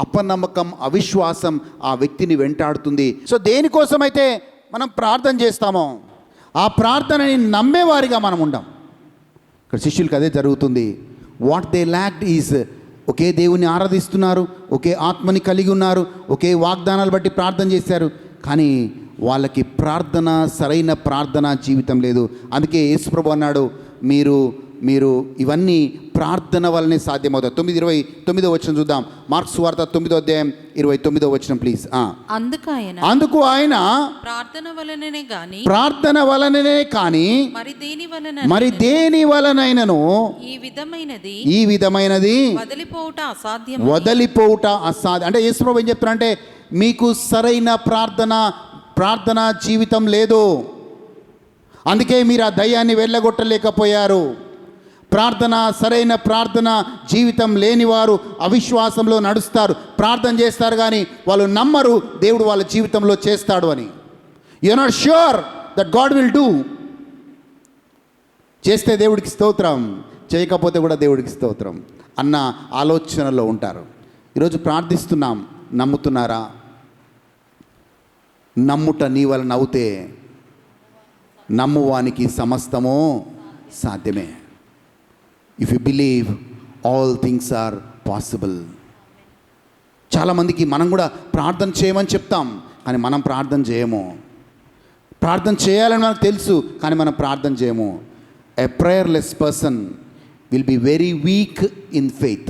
అపనమ్మకం, అవిశ్వాసం ఆ వ్యక్తిని వెంటాడుతుంది. సో దేనికోసమైతే మనం ప్రార్థన చేస్తామో ఆ ప్రార్థనని నమ్మేవారిగా మనం ఉండం. ఇక్కడ శిష్యులకు అదే జరుగుతుంది. వాట్ దే ల్యాక్డ్ ఈజ్, ఒకే దేవుని ఆరాధిస్తున్నారు, ఒకే ఆత్మని కలిగి ఉన్నారు, ఒకే వాగ్దానాలు బట్టి ప్రార్థన చేశారు, కానీ వాళ్ళకి సరైన ప్రార్థన జీవితం లేదు. అందుకే యేసుప్రభు అన్నాడు, మీరు మీరు ఇవన్నీ ప్రార్థన వల్లనే సాధ్యమవుతాయి. 9:29 వచనం చూద్దాం. మార్క్స్ వార్త 9వ అధ్యాయం 29వ వచనం ప్లీజ్. అందుకు ఆయన ప్రార్థన వలననే కానీ మరి దేని వలనైనను ఈ విధమైనది వదిలిపోవుట అసాధ్యం. అంటే యేసుప్రభువు ఏం చెప్తున్నారంటే మీకు సరైన ప్రార్థన జీవితం లేదు, అందుకే మీరు ఆ దయ్యాన్ని వెళ్ళగొట్టలేకపోయారు. సరైన ప్రార్థన జీవితం లేనివారు అవిశ్వాసంలో నడుస్తారు. ప్రార్థన చేస్తారు కానీ వాళ్ళు నమ్మరు దేవుడు వాళ్ళ జీవితంలో చేస్తాడు అని. You are not sure that God will do. చేస్తే దేవుడికి స్తోత్రం, చేయకపోతే కూడా దేవుడికి స్తోత్రం అన్న ఆలోచనలో ఉంటారు. ఈరోజు ప్రార్థిస్తున్నాం, నమ్ముతున్నారా? నమ్ముట నీ వలన అవుతే నమ్మువానికి సమస్తము సాధ్యమే. If you believe all things are possible. చాలామందికి మనం కూడా ప్రార్థన చేయమని చెప్తాం కానీ మనం ప్రార్థన చేయము. ప్రార్థన చేయాలని మనకు తెలుసు కానీ మనం ప్రార్థన చేయము. A prayerless person will be very weak in faith.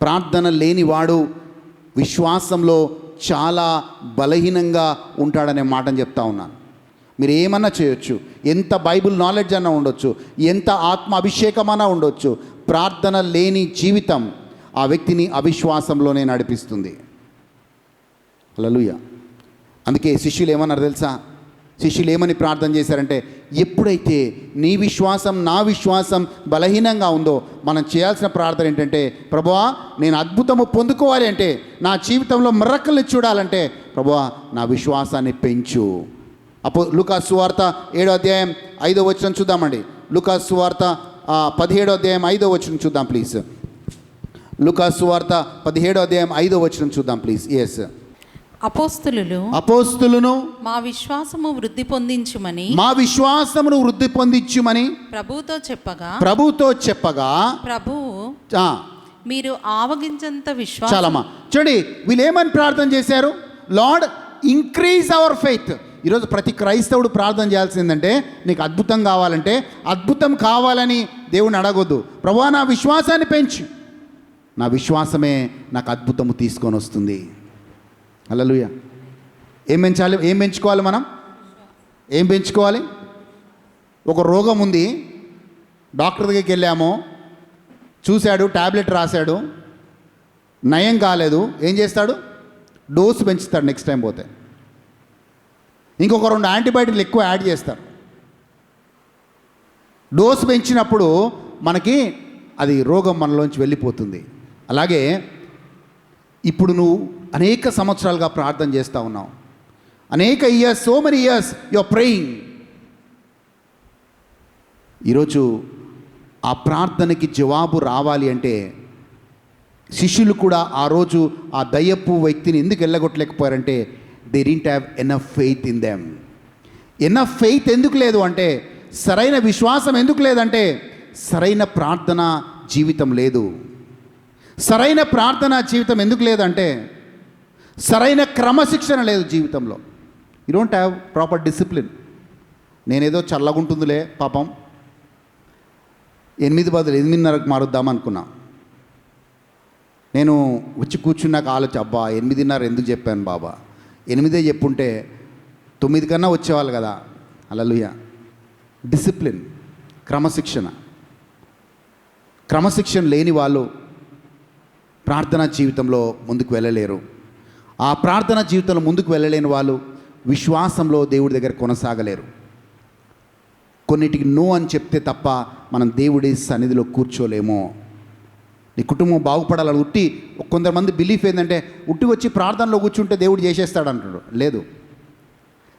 ప్రార్థన లేనివాడు విశ్వాసంలో చాలా బలహీనంగా ఉంటాడనే మాటను చెప్తా ఉన్నాను. మీరు ఏమన్నా చేయొచ్చు, ఎంత బైబిల్ నాలెడ్జ్ అన్నా ఉండొచ్చు, ఎంత ఆత్మ అభిషేకమన్నా ఉండొచ్చు, ప్రార్థన లేని జీవితం ఆ వ్యక్తిని అవిశ్వాసంలోనే నడిపిస్తుంది. హల్లెలూయా. అందుకే శిష్యులు ఏమన్నారు తెలుసా? శిష్యులు ఏమని ప్రార్థన చేశారంటే, ఎప్పుడైతే నీ విశ్వాసం నా విశ్వాసం బలహీనంగా ఉందో మనం చేయాల్సిన ప్రార్థన ఏంటంటే, ప్రభువా నేను అద్భుతము పొందుకోవాలి అంటే, నా జీవితంలో మిరకల్ని చూడాలంటే ప్రభువా నా విశ్వాసాన్ని పెంచు. లూకాసు సువార్త 7వ అధ్యాయం 5వ వచనం చూద్దామండి. లూకాసు సువార్త 17వ అధ్యాయం 5వ వచనం చూద్దాం ప్లీజ్. లూకాసు సువార్త 17వ అధ్యాయం 5వ వచనం చూద్దాం ప్లీజ్. ఎస్. అపోస్తులను మా విశ్వాసమును వృద్ధి పొందించుమని ప్రభువుతో చెప్పగా ప్రభువు మీరు ఆవగించంత విశ్వాసం. చాలమ్మా చూడండి, వీళ్ళు ఏమని ప్రార్థన చేశారు? Lord increase our faith. ఈరోజు ప్రతి క్రైస్తవుడు ప్రార్థన చేయాల్సిందంటే, నీకు అద్భుతం కావాలంటే, అద్భుతం కావాలని దేవుని అడగొద్దు. ప్రభువా నా విశ్వాసాన్ని పెంచు, నా విశ్వాసమే నాకు అద్భుతము తీసుకొని వస్తుంది. హల్లెలూయా. ఏం పెంచుకోవాలి మనం? ఏం పెంచుకోవాలి? ఒక రోగం ఉంది, డాక్టర్ దగ్గరికి వెళ్ళాము, చూశాడు, ట్యాబ్లెట్ రాశాడు, నయం కాలేదు. ఏం చేస్తాడు? డోసు పెంచుతాడు నెక్స్ట్ టైం పోతే. ఇంకొక 2 యాంటీబయాటిక్లు ఎక్కువ యాడ్ చేస్తారు. డోసు పెంచినప్పుడు మనకి అది రోగం మనలోంచి వెళ్ళిపోతుంది. అలాగే ఇప్పుడు నువ్వు అనేక సంవత్సరాలుగా ప్రార్థన చేస్తూ ఉన్నావు, అనేక years, so many years you are praying. ఈరోజు ఆ ప్రార్థనకి జవాబు రావాలి అంటే, శిష్యులు కూడా ఆ రోజు ఆ దయ్యపు వ్యక్తిని ఎందుకు వెళ్ళగొట్టలేకపోయారంటే, they didn't have enough faith in them. Enough faith ఎందుకు లేదు అంటే, సరైన విశ్వాసం ఎందుకు లేదంటే, సరైన ప్రార్థన జీవితం లేదు. సరైన ప్రార్థన జీవితం ఎందుకు లేదంటే, సరైన క్రమశిక్షణ లేదు జీవితంలో. You don't have proper discipline. నేనేదో చల్లగుంటుందిలే పాపం, 8 బదులు 8:30కు మారుద్దామనుకున్నా. నేను వచ్చి కూర్చున్నాక ఆలోచన, అబ్బా 8:30 ఎందుకు చెప్పాను బాబా, 8 చెప్పుంటే 9 కన్నా వచ్చేవాళ్ళు కదా. హల్లెలూయా. డిసిప్లిన్, క్రమశిక్షణ లేని వాళ్ళు ప్రార్థనా జీవితంలో ముందుకు వెళ్ళలేరు. ఆ ప్రార్థనా జీవితంలో ముందుకు వెళ్ళలేని వాళ్ళు విశ్వాసంలో దేవుడి దగ్గర కొనసాగలేరు. కొన్నిటికి నో అని చెప్తే తప్ప మనం దేవుడి సన్నిధిలో కూర్చోలేము. నీ కుటుంబం బాగుపడాలని కొంతమంది బిలీఫ్ ఏంటంటే, వచ్చి ప్రార్థనలో కూర్చుంటే దేవుడు చేసేస్తాడు అంటాడు. లేదు,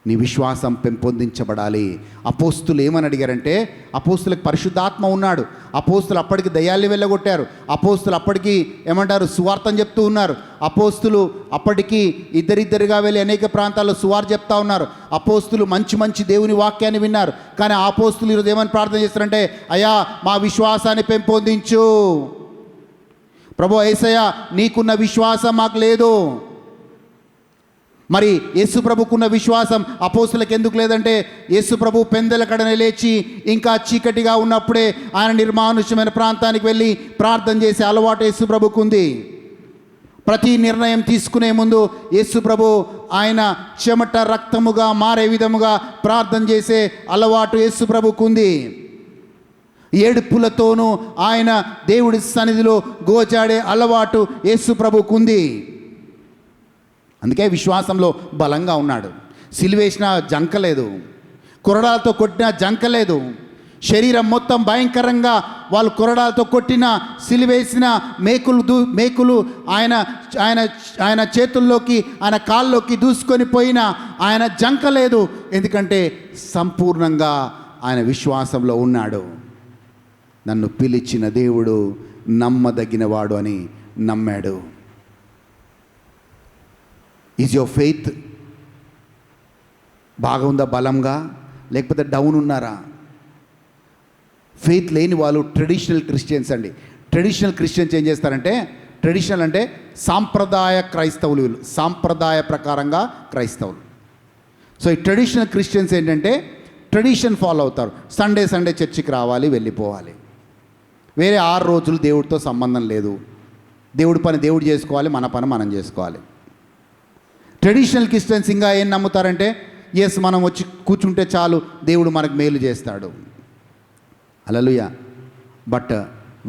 నీ విశ్వాసం పెంపొందించబడాలి. అపోస్తులు ఏమని అడిగారంటే, అపోస్తులకు పరిశుద్ధాత్మ ఉన్నాడు, అపోస్తులు అప్పటికి దయ్యాల్ని వెళ్ళగొట్టారు, అపోస్తులు అప్పటికి ఏమంటారు సువార్తను చెప్తూ ఉన్నారు, అపోస్తులు అప్పటికి ఇద్దరిద్దరిగా వెళ్ళి అనేక ప్రాంతాల్లో సువార్త చెప్తా ఉన్నారు, అపోస్తులు మంచి దేవుని వాక్యాన్ని విన్నారు. కానీ ఆ అపోస్తులు ఈరోజు ఏమని ప్రార్థన చేస్తారంటే, అయ్యా మా విశ్వాసాన్ని పెంపొందించు, ప్రభు యేసయ్య నీకున్న విశ్వాసం మాకు లేదు, మరి యేసు ప్రభుకున్న విశ్వాసం అపోస్తులకు ఎందుకు లేదంటే యేసు ప్రభు పెందెల కడనే లేచి ఇంకా చీకటిగా ఉన్నప్పుడే ఆయన నిర్మానుష్యమైన ప్రాంతానికి వెళ్ళి ప్రార్థన చేసే అలవాటు యేసు ప్రభుకుంది. ప్రతి నిర్ణయం తీసుకునే ముందు యేసు ప్రభు ఆయన చెమట రక్తముగా మారే విధముగా ప్రార్థన చేసే అలవాటు యేసు ప్రభుకుంది. ఏడుపులతోనూ ఆయన దేవుడి సన్నిధిలో గోచాడే అలవాటు యేసు ప్రభుకుంది. అందుకే విశ్వాసంలో బలంగా ఉన్నాడు. సిలువేసిన జంకలేదు, కొరడాలతో కొట్టిన జంకలేదు. శరీరం మొత్తం భయంకరంగా వాళ్ళు కొరడాలతో కొట్టిన సిలువేసిన మేకులు ఆయన ఆయన ఆయన చేతుల్లోకి ఆయన కాళ్ళలోకి దూసుకొని పోయినా ఆయన జంకలేదు. ఎందుకంటే సంపూర్ణంగా ఆయన విశ్వాసంలో ఉన్నాడు. నన్ను పిలిచిన దేవుడు నమ్మదగినవాడు అని నమ్మాడు. ఈజ్ యువర్ ఫెయిత్ బాగుందా, బలంగా, లేకపోతే డౌన్ ఉన్నారా? ఫెయిత్ లేని వాళ్ళు ట్రెడిషనల్ క్రిస్టియన్స్ అండి. ట్రెడిషనల్ క్రిస్టియన్స్ ఏం చేస్తారంటే, ట్రెడిషనల్ అంటే సాంప్రదాయ క్రైస్తవులు, సాంప్రదాయ ప్రకారంగా క్రైస్తవులు. సో ఈ ట్రెడిషనల్ క్రిస్టియన్స్ ఏంటంటే ట్రెడిషన్ ఫాలో అవుతారు. సండే చర్చికి రావాలి, వెళ్ళిపోవాలి. వేరే 6 రోజులు దేవుడితో సంబంధం లేదు. దేవుడి పని దేవుడు చేసుకోవాలి, మన పని మనం చేసుకోవాలి. ట్రెడిషనల్ క్రిస్టియన్స్ ఇంకా ఏం నమ్ముతారంటే, ఎస్ మనం వచ్చి కూర్చుంటే చాలు దేవుడు మనకు మేలు చేస్తాడు. హల్లెలూయా. బట్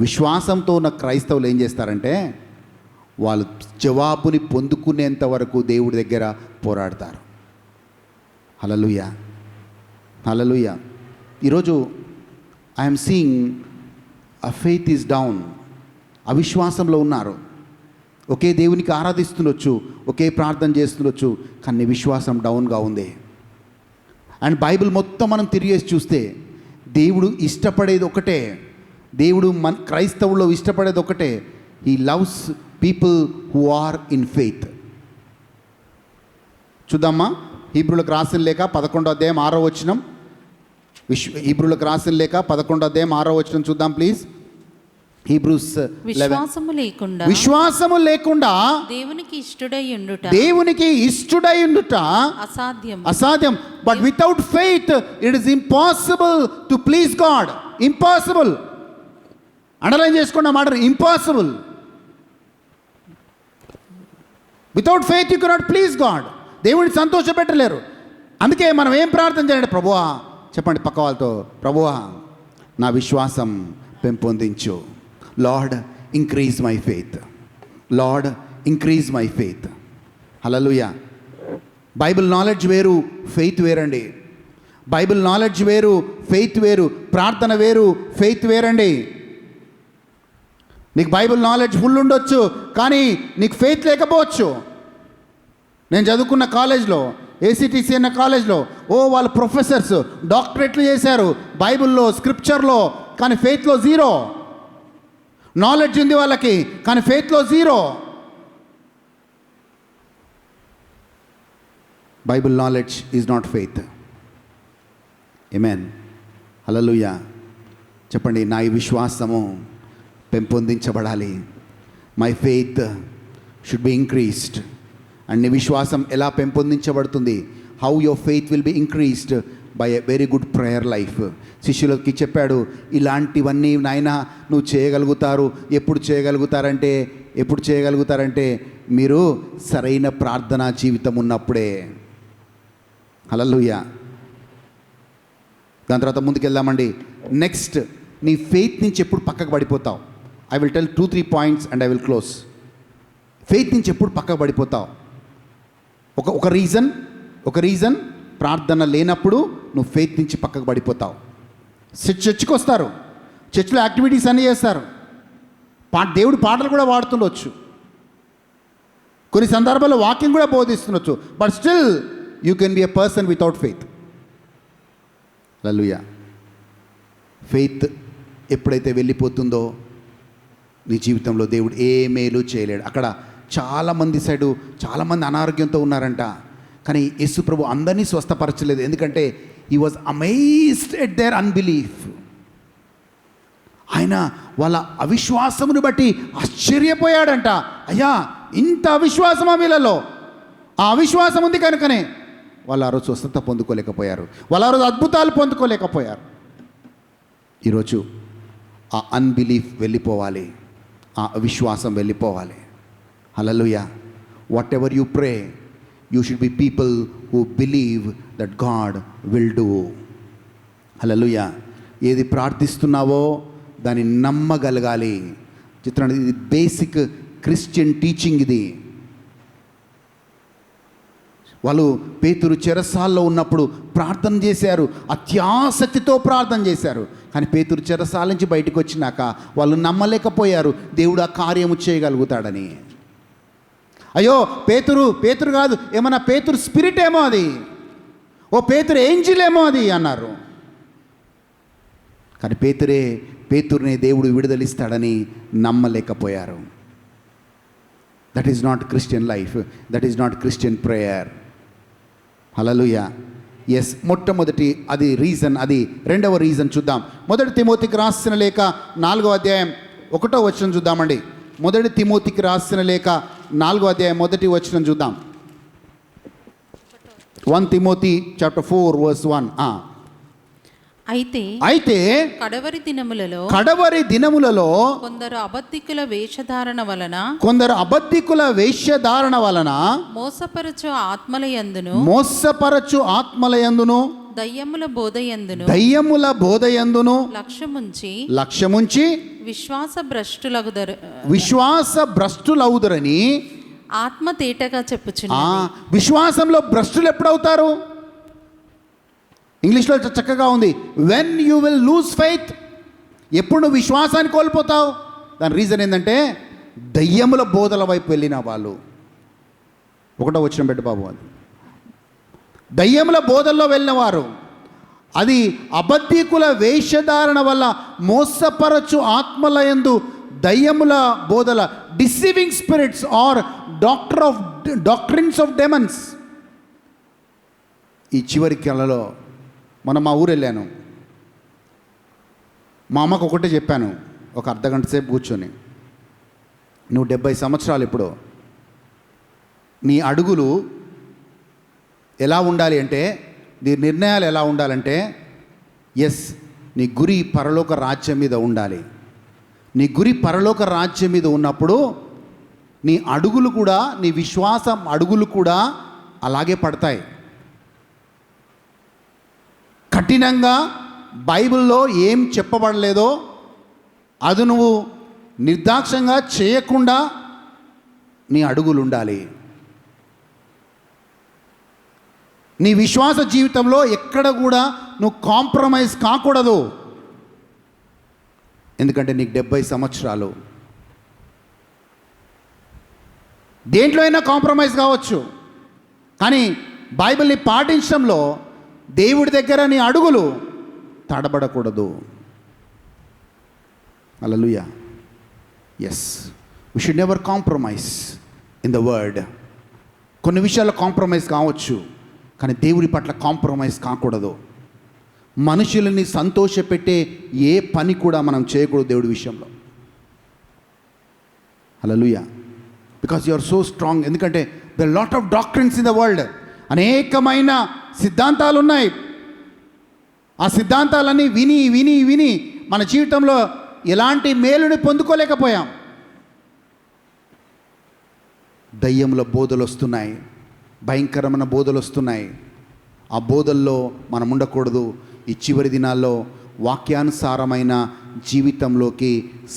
విశ్వాసంతో ఉన్న క్రైస్తవులు ఏం చేస్తారంటే, వాళ్ళు జవాబుని పొందుకునేంత వరకు దేవుడి దగ్గర పోరాడతారు. Hallelujah, hallelujah. ఈరోజు I'm seeing a faith is down. అవిశ్వాసంలో ఉన్నారు. ఒకే దేవునికి ఆరాధిస్తుండొచ్చు, ఒకే ప్రార్థన చేస్తుండొచ్చు, కానీ విశ్వాసం డౌన్గా ఉంది. అండ్ బైబిల్ మొత్తం మనం తిరిగేసి చూస్తే దేవుడు ఇష్టపడేది ఒకటే, దేవుడు క్రైస్తవుల్లో ఇష్టపడేది ఒకటే. He loves people who are in faith. చూద్దామా, హీబ్రూలకు రాసిన లేఖ 11వ అధ్యాయం 6వ వచనం. హీబ్రూలకు రాసిన లేఖ 11వ అధ్యాయం 6వ వచనం చూద్దాం ప్లీజ్. హీబ్రూస్ 11. విశ్వాసము లేకుండా దేవునికి ఇష్టడై ఉండుట అసాధ్యం. But without faith it is impossible to please God. Impossible, underline చేసుకోండి మాట, impossible. Without faith you cannot please God. దేవుడిని సంతోషపెట్టలేరు. అందుకే మనం ఏం ప్రార్థన చేయండి, ప్రభువా చెప్పండి పక్క వాళ్ళతో, ప్రభువా నా విశ్వాసం పెంపొందించు. Lord increase my faith, Lord increase my faith. Hallelujah. Bible knowledge వేరు, ఫెయిత్ వేరండి. బైబిల్ నాలెడ్జ్ వేరు, ఫెయిత్ వేరు. ప్రార్థన వేరు, ఫెయిత్ వేరండి. నీకు బైబిల్ నాలెడ్జ్ ఫుల్ ఉండొచ్చు, కానీ నీకు ఫెయిత్ లేకపోవచ్చు. నేను చదువుకున్న కాలేజ్లో, ఏసీటీసీ అన్న కాలేజ్లో, వాళ్ళ ప్రొఫెసర్స్ డాక్టరేట్లు చేశారు బైబిల్లో, స్క్రిప్చర్లో, కానీ ఫెయిత్లో జీరో. నాలెడ్జ్ ఉంది వాళ్ళకి, కానీ ఫెయిత్లో zero. Bible knowledge is not faith. Amen. Hallelujah. చెప్పండి, నా ఈ విశ్వాసము పెంపొందించబడాలి. My faith should be increased. And నీ విశ్వాసం ఎలా పెంపొందించబడుతుంది? How your faith will be increased by a very good prayer life. శిష్యులకి చెప్పాడు, ఇలాంటివన్నీ నాయనా నువ్వు చేయగలుగుతారు. ఎప్పుడు చేయగలుగుతారంటే మీరు సరైన ప్రార్థనా జీవితం ఉన్నప్పుడే. హల్లెలూయా. దాని తర్వాత ముందుకెళ్దామండి. నెక్స్ట్, నీ ఫెయిత్ నుంచి ఎప్పుడు పక్కకు పడిపోతావు? I will tell 2-3 points and I will close. Faith నుంచి ఎప్పుడు పక్కకు పడిపోతావు? ఒక రీజన్ ప్రార్థన లేనప్పుడు నువ్వు ఫెయిత్ నుంచి పక్కకు పడిపోతావు. చర్చికి వస్తారు, చర్చిలో యాక్టివిటీస్ అన్నీ చేస్తారు, దేవుడి పాటలు కూడా వాడుతుండొచ్చు, కొన్ని సందర్భాల్లో వాకింగ్ కూడా బోధిస్తుండొచ్చు, but still you can be a person without faith. Hallelujah. Faith ఎప్పుడైతే వెళ్ళిపోతుందో నీ జీవితంలో దేవుడు ఏ మేలు చేయలేడు. అక్కడ చాలామంది అనారోగ్యంతో ఉన్నారంట, కానీ యేసు ప్రభు అందరినీ స్వస్థపరచలేదు. ఎందుకంటే he was amazed at there unbelief. ఆయన వాళ్ళ అవిశ్వాసమును బట్టి ఆశ్చర్యపోయాడంట. అయ్యా, ఇంత అవిశ్వాసమా వీళ్ళలో? ఆ అవిశ్వాసం ఉంది కనుకనే వాళ్ళు ఆ రోజు స్వస్థత పొందుకోలేకపోయారు, వాళ్ళు ఆ రోజు అద్భుతాలు పొందుకోలేకపోయారు. ఈరోజు ఆ అన్బిలీఫ్ వెళ్ళిపోవాలి, ఆ అవిశ్వాసం వెళ్ళిపోవాలి. Hallelujah. Whatever you pray, you should be people who believe that God will do. Hallelujah. ఏది ప్రార్థిస్తున్నావో దాన్ని నమ్మగలగాలి. చిత్రం, ఇది బేసిక్ క్రిస్టియన్ టీచింగ్. ఇది వాళ్ళు పేతురు చెరసాల్లో ఉన్నప్పుడు ప్రార్థన చేశారు, అత్యాసక్తితో ప్రార్థన చేశారు. కానీ పేతురు చెరసాల నుంచి బయటకు వచ్చినాక వాళ్ళు నమ్మలేకపోయారు దేవుడు ఆ కార్యము చేయగలుగుతాడని. అయ్యో పేతురు కాదు, ఏమన్నా పేతురు స్పిరిట్ ఏమో అది, ఓ పేతురు ఏంజిల్ ఏమో అది అన్నారు. కానీ పేతురునే దేవుడు విడుదలిస్తాడని నమ్మలేకపోయారు. That is not Christian life, that is not Christian prayer. Hallelujah. Yes, మొట్టమొదటి అది రీజన్. అది రెండవ రీజన్ చూద్దాం. 1 తిమోతికి రాసిన లేఖ 4వ అధ్యాయం 1వ వచనం చూద్దామండి. 1 తిమోతికి రాసిన లేఖ 4వ అధ్యాయం 1వ వచనం చూద్దాం. 1 తిమోతి చాప్టర్ 4 verse 1. అయితే కడవరి దినములలో కొందరు అబద్ధికుల వేషధారణ వలన మోసపరచు ఆత్మలయందును దయ్యముల బోధయందును లక్ష్యముంచి విశ్వాస భ్రష్టులవుదురని ఆత్మ తేటగా చెప్పుచున్నది. విశ్వాసంలో భ్రష్టులు ఎప్పుడవుతారు? ఇంగ్లీష్లో చక్కగా ఉంది, when you will lose faith. ఎప్పుడు నువ్వు విశ్వాసాన్ని కోల్పోతావు? దాని రీజన్ ఏంటంటే దయ్యముల బోధల వైపు వెళ్ళిన వాళ్ళు. 1వ వచనం పెట్టు బాబు. అది దయ్యముల బోధల్లో వెళ్ళిన వారు, అది అబద్ధికుల వేషధారణ వల్ల మోసపరచు ఆత్మలయందు దయ్యముల బోధల, deceiving spirits or doctrines of demons. ఈ చివరి కాలంలో మనం మా ఊరు వెళ్ళాను. మా అమ్మకు ఒకటే చెప్పాను, ఒక అర్ధగంట సేపు కూర్చొని, నువ్వు 70 సంవత్సరాలు ఇప్పుడు, నీ అడుగులు ఎలా ఉండాలి అంటే, నీ నిర్ణయాలు ఎలా ఉండాలంటే, ఎస్, నీ గురి పరలోక రాజ్యం మీద ఉండాలి. నీ గురి పరలోక రాజ్యం మీద ఉన్నప్పుడు నీ అడుగులు కూడా, నీ విశ్వాసం అడుగులు కూడా అలాగే పడతాయి. కఠినంగా బైబిల్లో ఏం చెప్పబడలేదో అది నువ్వు నిర్దాక్షంగా చేయకుండా నీ అడుగులు ఉండాలి. నీ విశ్వాస జీవితంలో ఎక్కడ కూడా నువ్వు కాంప్రమైజ్ కాకూడదు. ఎందుకంటే నీకు 70 సంవత్సరాలు. దేంట్లో అయినా కాంప్రమైజ్ కావచ్చు, కానీ బైబిల్ని పాటించడంలో దేవుడి దగ్గర నీ అడుగులు తడబడకూడదు. Hallelujah. Yes, we should never compromise in the word. కొన్ని విషయాల్లో కాంప్రమైజ్ కావచ్చు, కానీ దేవుడి పట్ల కాంప్రమైజ్ కాకూడదు. మనుషులని సంతోషపెట్టే ఏ పని కూడా మనం చేయకూడదు దేవుడి విషయంలో. Hallelujah. Because you are so strong. ఎందుకంటే the lot of doctrines in the world, అనేకమైన సిద్ధాంతాలు ఉన్నాయి. ఆ సిద్ధాంతాలన్నీ విని విని విని మన జీవితంలో ఎలాంటి మేలుని పొందుకోలేకపోయాం. దయ్యముల బోధలు వస్తున్నాయి, భయంకరమైన బోధలు వస్తున్నాయి. ఆ బోధల్లో మనం ఉండకూడదు. ఈ చివరి దినాల్లో వాక్యానుసారమైన జీవితంలోకి,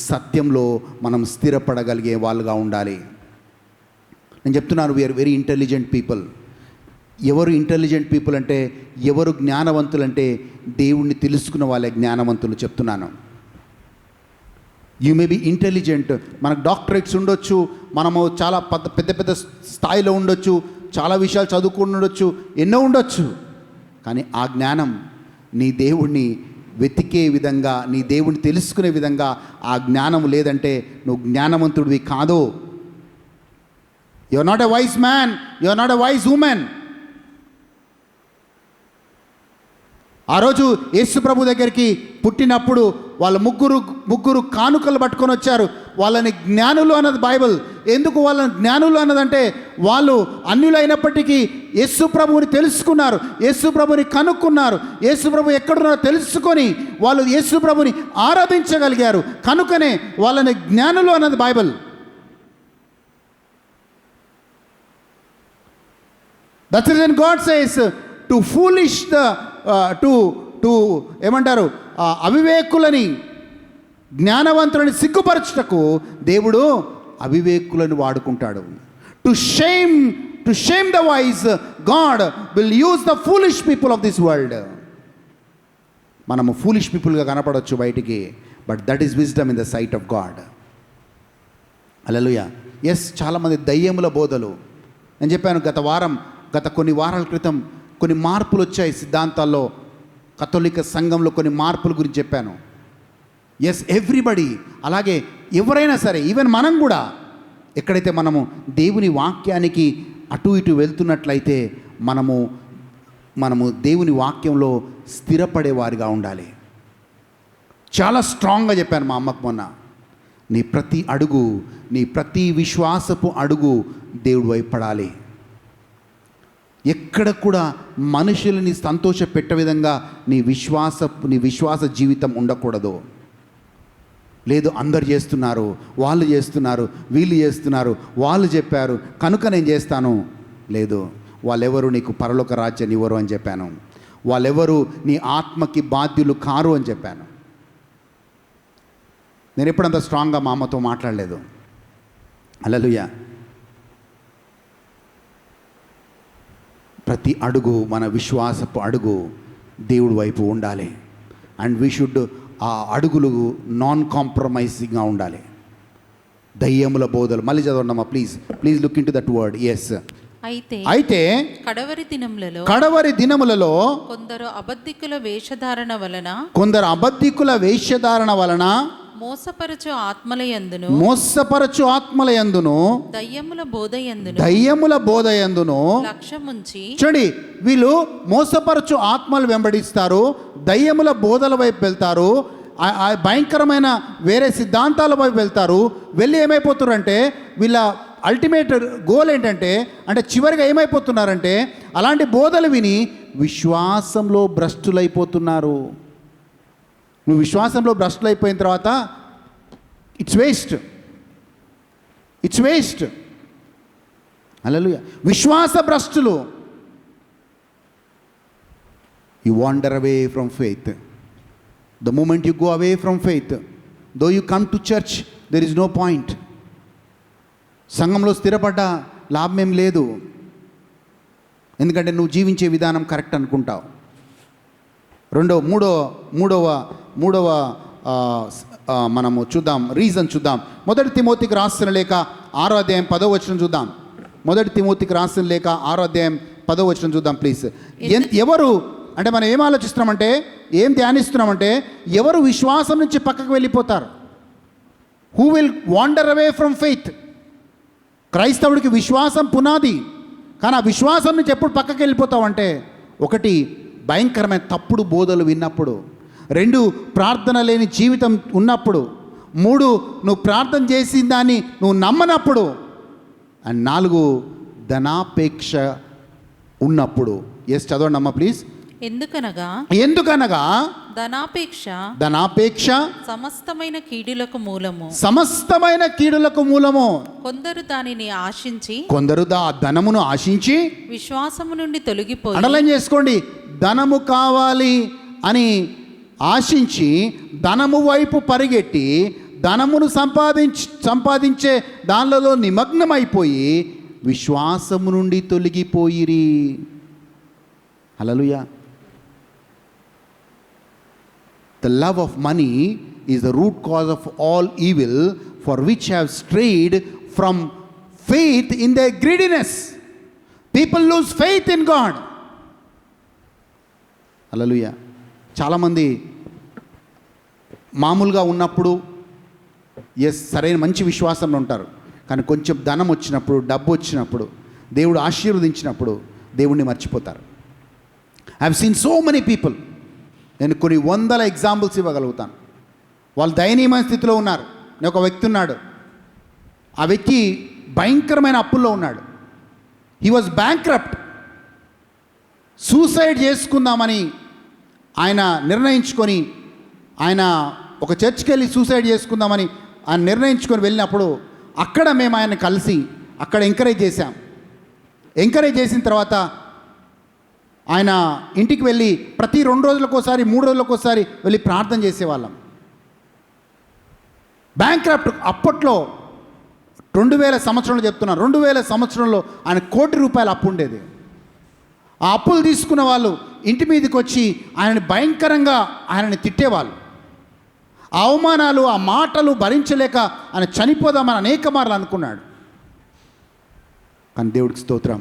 సత్యంలో మనం స్థిరపడగలిగే వాళ్ళుగా ఉండాలి. నేను చెప్తున్నాను, వీఆర్ వెరీ ఇంటెలిజెంట్ పీపుల్. ఎవరు ఇంటెలిజెంట్ పీపుల్ అంటే, ఎవరు జ్ఞానవంతులు అంటే, దేవుణ్ణి తెలుసుకున్న వాళ్ళే జ్ఞానవంతులు. చెప్తున్నాను, యూ మే బి ఇంటెలిజెంట్. మనకు డాక్టరేట్స్ ఉండొచ్చు, మనము చాలా పెద్ద పెద్ద స్థాయిలో ఉండొచ్చు, చాలా విషయాలు చదువుకుని ఉండొచ్చు, ఎన్నో ఉండొచ్చు. కానీ ఆ జ్ఞానం నీ దేవుణ్ణి వెతికే విధంగా, నీ దేవుణ్ణి తెలుసుకునే విధంగా ఆ జ్ఞానం లేదంటే నువ్వు జ్ఞానవంతుడివి కాదు. You are not a wise man, you are not a wise woman. ఆ రోజు యేసు ప్రభు దగ్గరికి పుట్టినప్పుడు వాళ్ళ ముగ్గురు కానుకలు పట్టుకొని వచ్చారు. వాళ్ళని జ్ఞానులు అన్నది బైబిల్. ఎందుకు వాళ్ళని జ్ఞానులు అన్నదంటే వాళ్ళు అన్యులైనప్పటికీ యేసు ప్రభువుని తెలుసుకున్నారు, యేసు ప్రభుని కనుక్కున్నారు, యేసు ప్రభు ఎక్కడున్నారో తెలుసుకొని వాళ్ళు యేసు ప్రభుని ఆరాధించగలిగారు. కనుకనే వాళ్ళని జ్ఞానులు అన్నది Bible. That's the reason God says to foolish the to ఏమంటారు అవివేకులని జ్ఞానవంతులని సిగ్గుపరచుటకు దేవుడు అవివేకులను వాడుకుంటాడు. To shame the wise God will use the foolish people of this world. మనము ఫూలిష్ పీపుల్గా కనపడవచ్చు బయటికి, but that is wisdom in the sight of God. Hallelujah. Yes, చాలామంది దయ్యముల బోధలు. నేను చెప్పాను గత కొన్ని వారాల క్రితం కొన్ని మార్పులు వచ్చాయి సిద్ధాంతాల్లో, కథోలిక సంఘంలో కొన్ని మార్పుల గురించి చెప్పాను. ఎస్, ఎవ్రీబడి, అలాగే ఎవరైనా సరే, ఈవెన్ మనం కూడా ఎక్కడైతే మనము దేవుని వాక్యానికి అటు ఇటు వెళ్తున్నట్లయితే మనము దేవుని వాక్యంలో స్థిరపడేవారిగా ఉండాలి. చాలా స్ట్రాంగ్గా చెప్పాను మా అమ్మకు మొన్న, నీ ప్రతి అడుగు, నీ ప్రతి విశ్వాసపు అడుగు దేవుడి వైపు పడాలి. ఎక్కడ కూడా మనుషులని సంతోష పెట్టే విధంగా నీ విశ్వాస జీవితం ఉండకూడదు. లేదు, అందరు చేస్తున్నారు, వాళ్ళు చేస్తున్నారు, వీళ్ళు చేస్తున్నారు, వాళ్ళు చెప్పారు కనుక నేను చేస్తాను. లేదు, వాళ్ళెవరు నీకు పరలోక రాజ్యాన్ని ఇవ్వరు అని చెప్పాను. వాళ్ళెవరు నీ ఆత్మకి బాధ్యులు కారు అని చెప్పాను. నేను ఎప్పుడంత స్ట్రాంగ్గా మా అమ్మతో మాట్లాడలేదు. హల్లెలూయా. ప్రతి అడుగు, మన విశ్వాసపు అడుగు దేవుడి వైపు ఉండాలి. అండ్ వీ షుడ్, ఆ అడుగులు నాన్ కాంప్రమైజింగ్గా ఉండాలి. దయ్యముల బోధలు, మళ్ళీ చదవండమ్మా please look into that word. Yes, అయితే కడవరి దినములలో కొందరు అబద్ధికుల వేషధారణ వలన మోసపరచు ఆత్మలయందును దయ్యముల బోధయందును లక్ష్యముంచి. చూడండి, వీళ్ళు మోసపరచు ఆత్మలు వెంబడిస్తారు, దయ్యముల బోధల వైపు వెళ్తారు, భయంకరమైన వేరే సిద్ధాంతాల వైపు వెళ్తారు. వెళ్ళి ఏమైపోతున్నారంటే వీళ్ళ అల్టిమేట్ గోల్ ఏంటంటే, అంటే చివరిగా ఏమైపోతున్నారంటే అలాంటి బోధలు విని విశ్వాసంలో భ్రష్టులైపోతున్నారు. నువ్వు విశ్వాసంలో భ్రష్టులైపోయిన తర్వాత ఇట్స్ వేస్ట్. హల్లెలూయా. విశ్వాస భ్రష్టులు. You wander away from faith. The moment you go away from faith, though you come to church, there is no point. సంఘంలో స్థిరపడ్డ లాభమేం లేదు, ఎందుకంటే నువ్వు జీవించే విధానం కరెక్ట్ అనుకుంటావు. మూడవ మనము చూద్దాం, రీజన్ చూద్దాం. 1 తిమోతికి రాసిన లేఖ 6వ అధ్యాయం 10వ వచనం చూద్దాం. 1 తిమోతికి రాసిన లేఖ 6వ అధ్యాయం 10వ వచనం చూద్దాం ప్లీజ్. ఎవరు అంటే మనం ఏం ఆలోచిస్తున్నామంటే, ఏం ధ్యానిస్తున్నామంటే, ఎవరు విశ్వాసం నుంచి పక్కకు వెళ్ళిపోతారు? Who will wander away from faith. క్రైస్తవుడికి విశ్వాసం పునాది, కానీ ఆ విశ్వాసం నుంచి ఎప్పుడు పక్కకి వెళ్ళిపోతావంటే, 1 భయంకరమైన తప్పుడు బోధలు విన్నప్పుడు, 2 ప్రార్థన లేని జీవితం ఉన్నప్పుడు, 3 నువ్వు ప్రార్థన చేసిన దాన్ని నువ్వు నమ్మనప్పుడు, అండ్ 4 ధనాపేక్ష ఉన్నప్పుడు. ఎస్, చదవండి అమ్మ ప్లీజ్. ఎందుకనగా ధనాపేక్ష సమస్తమైన కీడులకు మూలము. కొందరు దానిని ఆశించి, కొందరు ధనమును ఆశించి విశ్వాసము నుండి తొలగిపోయి. అండర్లైన్ చేసుకోండి, ధనము కావాలి అని ఆశించి ధనము వైపు పరిగెట్టి ధనమును సంపాదించే దానిలో నిమగ్నమైపోయి విశ్వాసము నుండి తొలగిపోయిరి. హల్లెలూయా. The love of money is the root cause of all evil, for which have strayed from faith in their greediness. People lose faith in God. హల్లెలూయా. చాలామంది మామూలుగా ఉన్నప్పుడు సరైన మంచి విశ్వాసంలో ఉంటారు, కానీ కొంచెం ధనం వచ్చినప్పుడు, డబ్బు వచ్చినప్పుడు, దేవుడు ఆశీర్వదించినప్పుడు దేవుణ్ణి మర్చిపోతారు. I have seen so many people నేను కొన్ని వందల ఎగ్జాంపుల్స్ ఇవ్వగలుగుతాను. వాళ్ళు దయనీయమైన స్థితిలో ఉన్నారు. నేను ఒక వ్యక్తి ఉన్నాడు, ఆ వ్యక్తి భయంకరమైన అప్పుల్లో ఉన్నాడు. He was bankrupt. సూసైడ్ చేసుకుందామని ఆయన నిర్ణయించుకొని, ఆయన ఒక చర్చ్కి వెళ్ళి సూసైడ్ చేసుకుందామని ఆయన నిర్ణయించుకొని వెళ్ళినప్పుడు అక్కడ మేము ఆయన కలిసి అక్కడ ఎంకరేజ్ చేశాం. ఎంకరేజ్ చేసిన తర్వాత ఆయన ఇంటికి వెళ్ళి ప్రతి 2 రోజులకోసారి 3 రోజులకోసారి వెళ్ళి ప్రార్థన చేసేవాళ్ళం. బ్యాంక్రప్ట్. అప్పట్లో 2000 సంవత్సరంలో చెప్తున్నాను, 2000 సంవత్సరంలో ఆయన ₹1 కోటి అప్పు ఉండేది. ఆ అప్పులు తీసుకున్న వాళ్ళు ఇంటి మీదకి వచ్చి ఆయనని భయంకరంగా ఆయనని తిట్టేవాళ్ళు. ఆ అవమానాలు, ఆ మాటలు భరించలేక ఆయన చనిపోదామని అనేక మార్లు అనుకున్నాడు. కానీ దేవుడికి స్తోత్రం,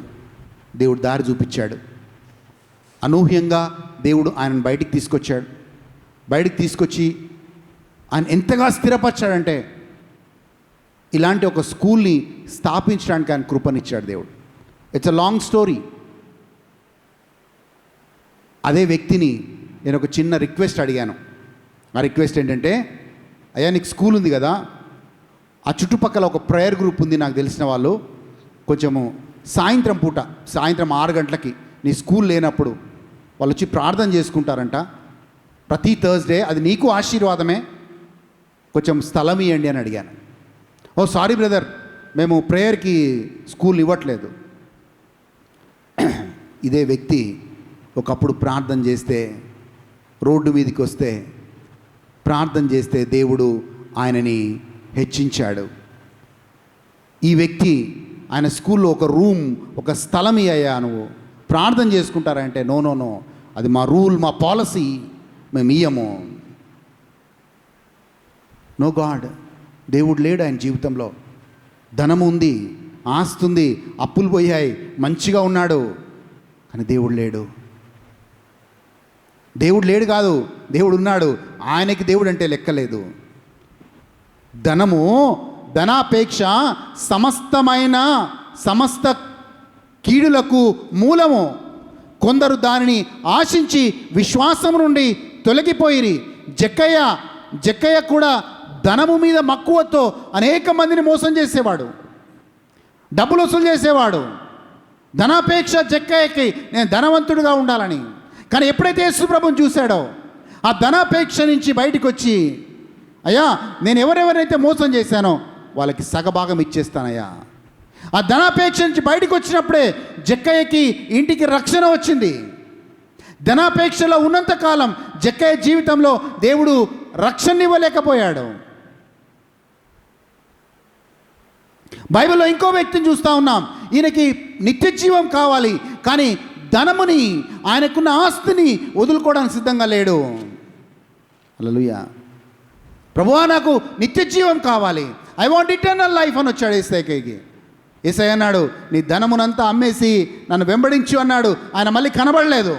దేవుడు దారి చూపించాడు. అనూహ్యంగా దేవుడు ఆయనను బయటికి తీసుకొచ్చాడు. బయటికి తీసుకొచ్చి ఆయన ఎంతగా స్థిరపరిచాడంటే ఇలాంటి ఒక స్కూల్ని స్థాపించడానికి ఆయన కృపనిచ్చాడు దేవుడు. It's a long story. అదే వ్యక్తిని నేను ఒక చిన్న రిక్వెస్ట్ అడిగాను. ఆ రిక్వెస్ట్ ఏంటంటే, అయ్యా నీకు స్కూల్ ఉంది కదా, ఆ చుట్టుపక్కల ఒక ప్రేయర్ గ్రూప్ ఉంది నాకు తెలిసిన వాళ్ళు, కొంచెము సాయంత్రం పూట, సాయంత్రం 6 గంటలకి నీ స్కూల్ లేనప్పుడు వాళ్ళు వచ్చి ప్రార్థన చేసుకుంటారంట ప్రతి థర్స్డే. అది నీకు ఆశీర్వాదమే, కొంచెం స్థలం ఇవ్వండి అని అడిగాను. ఓ సారీ బ్రదర్, మేము ప్రేయర్కి స్కూల్ ఇవ్వట్లేదు. ఇదే వ్యక్తి ఒకప్పుడు ప్రార్థన చేస్తే, రోడ్డు మీదకి వస్తే ప్రార్థన చేస్తే దేవుడు ఆయనని హెచ్చించాడు. ఈ వ్యక్తి ఆయన స్కూల్లో ఒక రూమ్, ఒక స్థలం ఇయ్యా, నువ్వు ప్రార్థన చేసుకుంటారంటే నో నో నో, అది మా రూల్, మా పాలసీ, మేము ఇయ్యము. No God. దేవుడు లేడు ఆయన జీవితంలో. ధనం ఉంది, ఆస్తి ఉంది, అప్పులు పోయాయి, మంచిగా ఉన్నాడు, కానీ దేవుడు లేడు. దేవుడు లేడు కాదు, దేవుడు ఉన్నాడు. ఆయనకి దేవుడు అంటే లెక్కలేదు. ధనము, ధనాపేక్ష సమస్త కీడులకు మూలము. కొందరు దానిని ఆశించి విశ్వాసం నుండి తొలగిపోయిరి. జక్కయ్య కూడా ధనము మీద మక్కువతో అనేక మందిని మోసం చేసేవాడు, డబ్బులు వసూలు చేసేవాడు. ధనాపేక్ష జక్కయ్యకి నేను ధనవంతుడిగా ఉండాలని. కానీ ఎప్పుడైతే యేసు ప్రభువుని చూశాడో ఆ ధనాపేక్ష నుంచి బయటికి వచ్చి, అయ్యా నేను ఎవరెవరైతే మోసం చేశానో వాళ్ళకి సగభాగం ఇచ్చేస్తానయ్యా. ఆ ధనాపేక్ష నుంచి బయటికి వచ్చినప్పుడే జక్కయ్యకి ఇంటికి రక్షణ వచ్చింది. ధనాపేక్షలో ఉన్నంతకాలం జక్కయ్య జీవితంలో దేవుడు రక్షణ ఇవ్వలేకపోయాడు. బైబిల్లో ఇంకో వ్యక్తిని చూస్తూ ఉన్నాం. ఈయనకి నిత్య జీవం కావాలి, కానీ ధనముని, ఆయనకున్న ఆస్తిని వదులుకోవడానికి సిద్ధంగా లేడు. హల్లెలూయా. ప్రభువా నాకు నిత్య జీవం కావాలి, ఐ వాంట్ ఇటర్నల్ లైఫ్ అని వచ్చాడు యేసయ్యకి. యేసయ్య అన్నాడు, నీ ధనమునంతా అమ్మేసి నన్ను వెంబడించు అన్నాడు. ఆయన మళ్ళీ కనబడలేదు.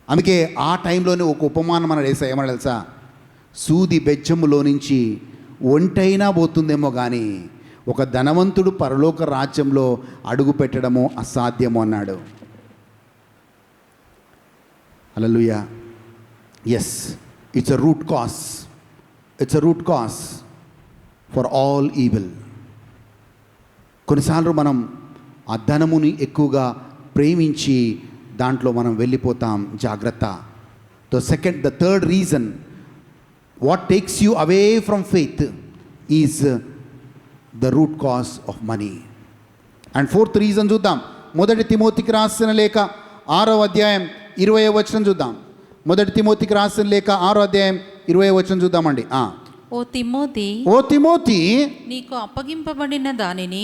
అందుకే ఆ టైంలోనే ఒక ఉపమానం అన్నాడు యేసయ్య. ఏమన్నా తెలుసా? సూది బెజ్జములో నుంచి ఒంటైనా పోతుందేమో కానీ ఒక ధనవంతుడు పరలోక రాజ్యంలో అడుగు పెట్టడము అసాధ్యము అన్నాడు. Hallelujah. Yes, it's a root cause. It's a root cause for all evil. కొన్నిసార్లు మనం ఆ ధనముని ఎక్కువగా ప్రేమించి దాంట్లో మనం వెళ్ళిపోతాం. జాగ్రత్త. The third reason what takes you away from faith is the root cause of money. And fourth reason చూద్దాం. 1 తిమోతికి రాసిన లేఖ 6వ అధ్యాయం 20వ వచనం చూద్దాం. 1 తిమోతికి రాసిన లేఖ 6వ అధ్యాయం 20వ వచనం చూద్దామండి. ఓ తిమోతి, నీకు అప్పగింపబడిన దానిని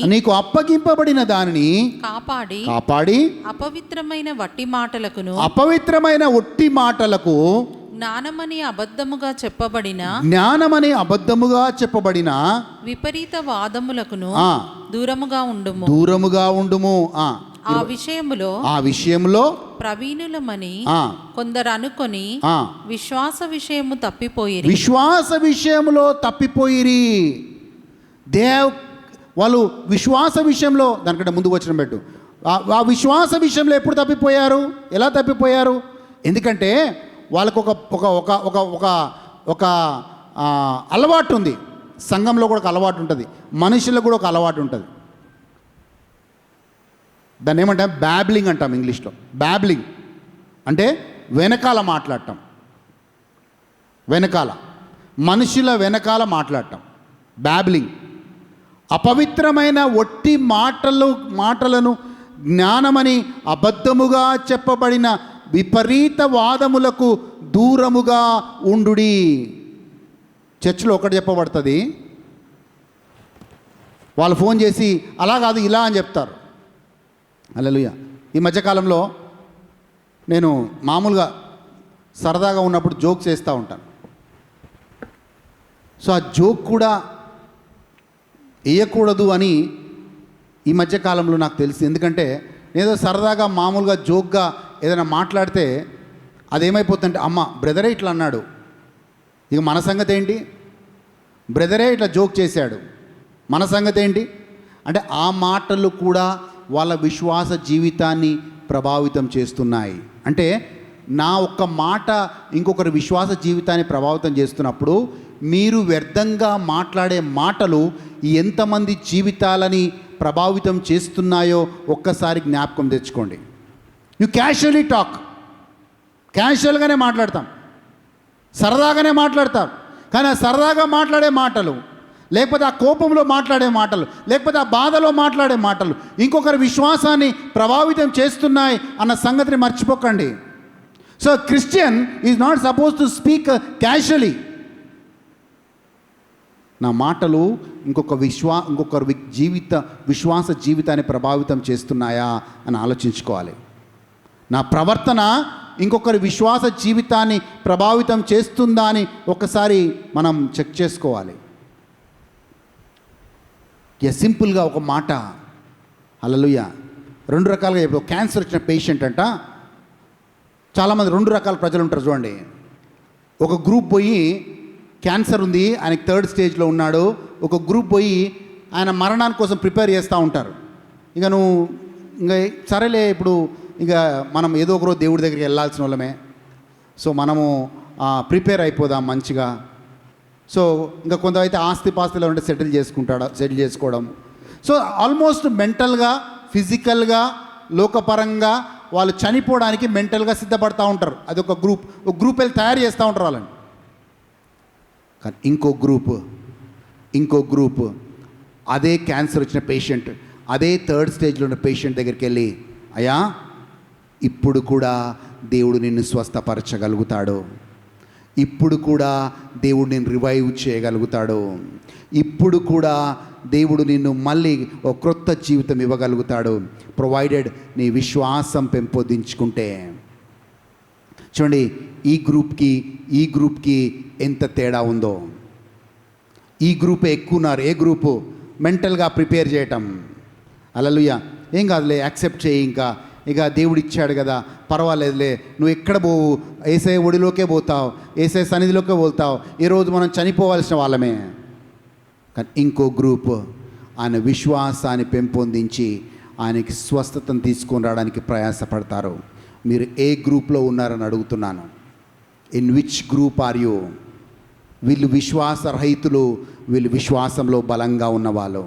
కాపాడి అపవిత్రమైన ఒట్టి మాటలకు జ్ఞానమని అబద్ధముగా చెప్పబడిన విపరీత వాదములకును దూరముగా ఉండుము. ఆ విషయములో ప్రవీణులమని కొందరు అనుకొని విశ్వాస విషయములో తప్పిపోయిరి. వాళ్ళు విశ్వాస విషయంలో, దానికంటే ముందు వచనం పెట్టు, ఆ విశ్వాస విషయంలో ఎప్పుడు తప్పిపోయారు? ఎలా తప్పిపోయారు? ఎందుకంటే వాళ్ళకు ఒక ఒక ఒక ఒక ఒక ఒక అలవాటు ఉంది. సంఘంలో కూడా ఒక అలవాటు ఉంటుంది, మనుషులకు కూడా ఒక అలవాటు ఉంటుంది. దాన్ని ఏమంటాం? బ్యాబ్లింగ్ అంటాం ఇంగ్లీష్లో. బ్యాబ్లింగ్ అంటే వెనకాల మాట్లాడటం, వెనకాల మనుషుల వెనకాల మాట్లాడటం బ్యాబ్లింగ్. అపవిత్రమైన ఒట్టి మాటలను జ్ఞానమని అబద్ధముగా చెప్పబడిన విపరీత వాదములకు దూరముగా ఉండుడి. చర్చిలో ఒకటి చెప్పబడుతుంది, వాళ్ళు ఫోన్ చేసి అలా కాదు ఇలా అని చెప్తారు. హల్లెలూయా. ఈ మధ్యకాలంలో నేను మామూలుగా సరదాగా ఉన్నప్పుడు జోక్స్ వేస్తూ ఉంటాను. సో ఆ జోక్ కూడా వేయకూడదు అని ఈ మధ్యకాలంలో నాకు తెలిసి. ఎందుకంటే ఏదో సరదాగా మామూలుగా జోక్గా ఏదైనా మాట్లాడితే అదేమైపోతుందంటే, అమ్మ బ్రదరే ఇట్లా అన్నాడు, ఇక మన సంగతి ఏంటి? బ్రదరే ఇట్లా జోక్ చేశాడు, మన సంగతి ఏంటి? అంటే ఆ మాటలు కూడా వాళ్ళ విశ్వాస జీవితాన్ని ప్రభావితం చేస్తున్నాయి. అంటే నా ఒక్క మాట ఇంకొకరి విశ్వాస జీవితాన్ని ప్రభావితం చేస్తున్నప్పుడు మీరు వ్యర్థంగా మాట్లాడే మాటలు ఎంతమంది జీవితాలని ప్రభావితం చేస్తున్నాయో ఒక్కసారి జ్ఞాపకం తెచ్చుకోండి. యు క్యాషువల్లీ టాక్, క్యాషువల్గానే మాట్లాడతాం, సరదాగానే మాట్లాడతాం. కానీ ఆ సరదాగా మాట్లాడే మాటలు, లేకపోతే ఆ కోపంలో మాట్లాడే మాటలు, లేకపోతే ఆ బాధలో మాట్లాడే మాటలు ఇంకొకరి విశ్వాసాన్ని ప్రభావితం చేస్తున్నాయి అన్న సంగతిని మర్చిపోకండి. So Christian is not suppose to speak casually. నా మాటలు ఇంకొకరి విశ్వాస జీవితాన్ని ప్రభావితం చేస్తున్నాయా అని ఆలోచించుకోవాలి. నా ప్రవర్తన ఇంకొకరి విశ్వాస జీవితాన్ని ప్రభావితం చేస్తుందా అని ఒకసారి మనం చెక్ చేసుకోవాలి. సింపుల్గా ఒక మాట, హల్లెలూయా. 2 రకాలుగా చెప్పి, క్యాన్సర్ వచ్చిన పేషెంట్ అంట, చాలామంది 2 రకాల ప్రజలు ఉంటారు చూడండి. ఒక గ్రూప్ పోయి క్యాన్సర్ ఉంది, ఆయనకి 3rd స్టేజ్లో ఉన్నాడు. ఒక గ్రూప్ పోయి ఆయన మరణాని కోసం ప్రిపేర్ చేస్తూ ఉంటారు. ఇక నువ్వు ఇంకా సరేలే, ఇప్పుడు ఇక మనం ఏదో ఒకరోజు దేవుడి దగ్గరికి వెళ్ళాల్సిన వాళ్ళమే, సో మనము ప్రిపేర్ అయిపోదాం మంచిగా. సో ఇంకా కొంతైతే ఆస్తిపాస్తులు ఉంటే సెటిల్ చేసుకోవడం. సో ఆల్మోస్ట్ మెంటల్గా, ఫిజికల్గా, లోకపరంగా వాళ్ళు చనిపోవడానికి మెంటల్గా సిద్ధపడతా ఉంటారు. అది ఒక గ్రూప్ వెళ్ళి తయారు చేస్తూ ఉంటారు వాళ్ళని. కానీ ఇంకో గ్రూప్ అదే క్యాన్సర్ వచ్చిన పేషెంట్, అదే 3rd స్టేజ్లో ఉన్న పేషెంట్ దగ్గరికి వెళ్ళి, అయ్యా ఇప్పుడు కూడా దేవుడు నిన్ను స్వస్థపరచగలుగుతాడు, ఇప్పుడు కూడా దేవుడు నిన్ను రివైవ్ చేయగలుగుతాడు, ఇప్పుడు కూడా దేవుడు నిన్ను మళ్ళీ ఒక క్రొత్త జీవితం ఇవ్వగలుగుతాడు, ప్రొవైడెడ్ నీ విశ్వాసం పెంపొందించుకుంటే. చూడండి, ఈ గ్రూప్కి ఎంత తేడా ఉందో. ఈ గ్రూపే ఎక్కువన్నారు. ఏ గ్రూపు? మెంటల్గా ప్రిపేర్ చేయటం. హల్లెలూయా. ఏం కాదులే, యాక్సెప్ట్ చేయి, ఇక దేవుడు ఇచ్చాడు కదా, పర్వాలేదులే, నువ్వు ఎక్కడ పోవు, ఏసే ఒడిలోకే పోతావు, ఏసే సన్నిధిలోకే పోతావు, ఈరోజు మనం చనిపోవాల్సిన వాళ్ళమే. కానీ ఇంకో గ్రూప్ ఆయన విశ్వాసాన్ని పెంపొందించి ఆయనకి స్వస్థతను తీసుకొని రావడానికి ప్రయాసపడతారు. మీరు ఏ గ్రూప్లో ఉన్నారని అడుగుతున్నాను. In which group are you? వీళ్ళు విశ్వాసరహితులు, వీళ్ళు విశ్వాసంలో బలంగా ఉన్నవాళ్ళు.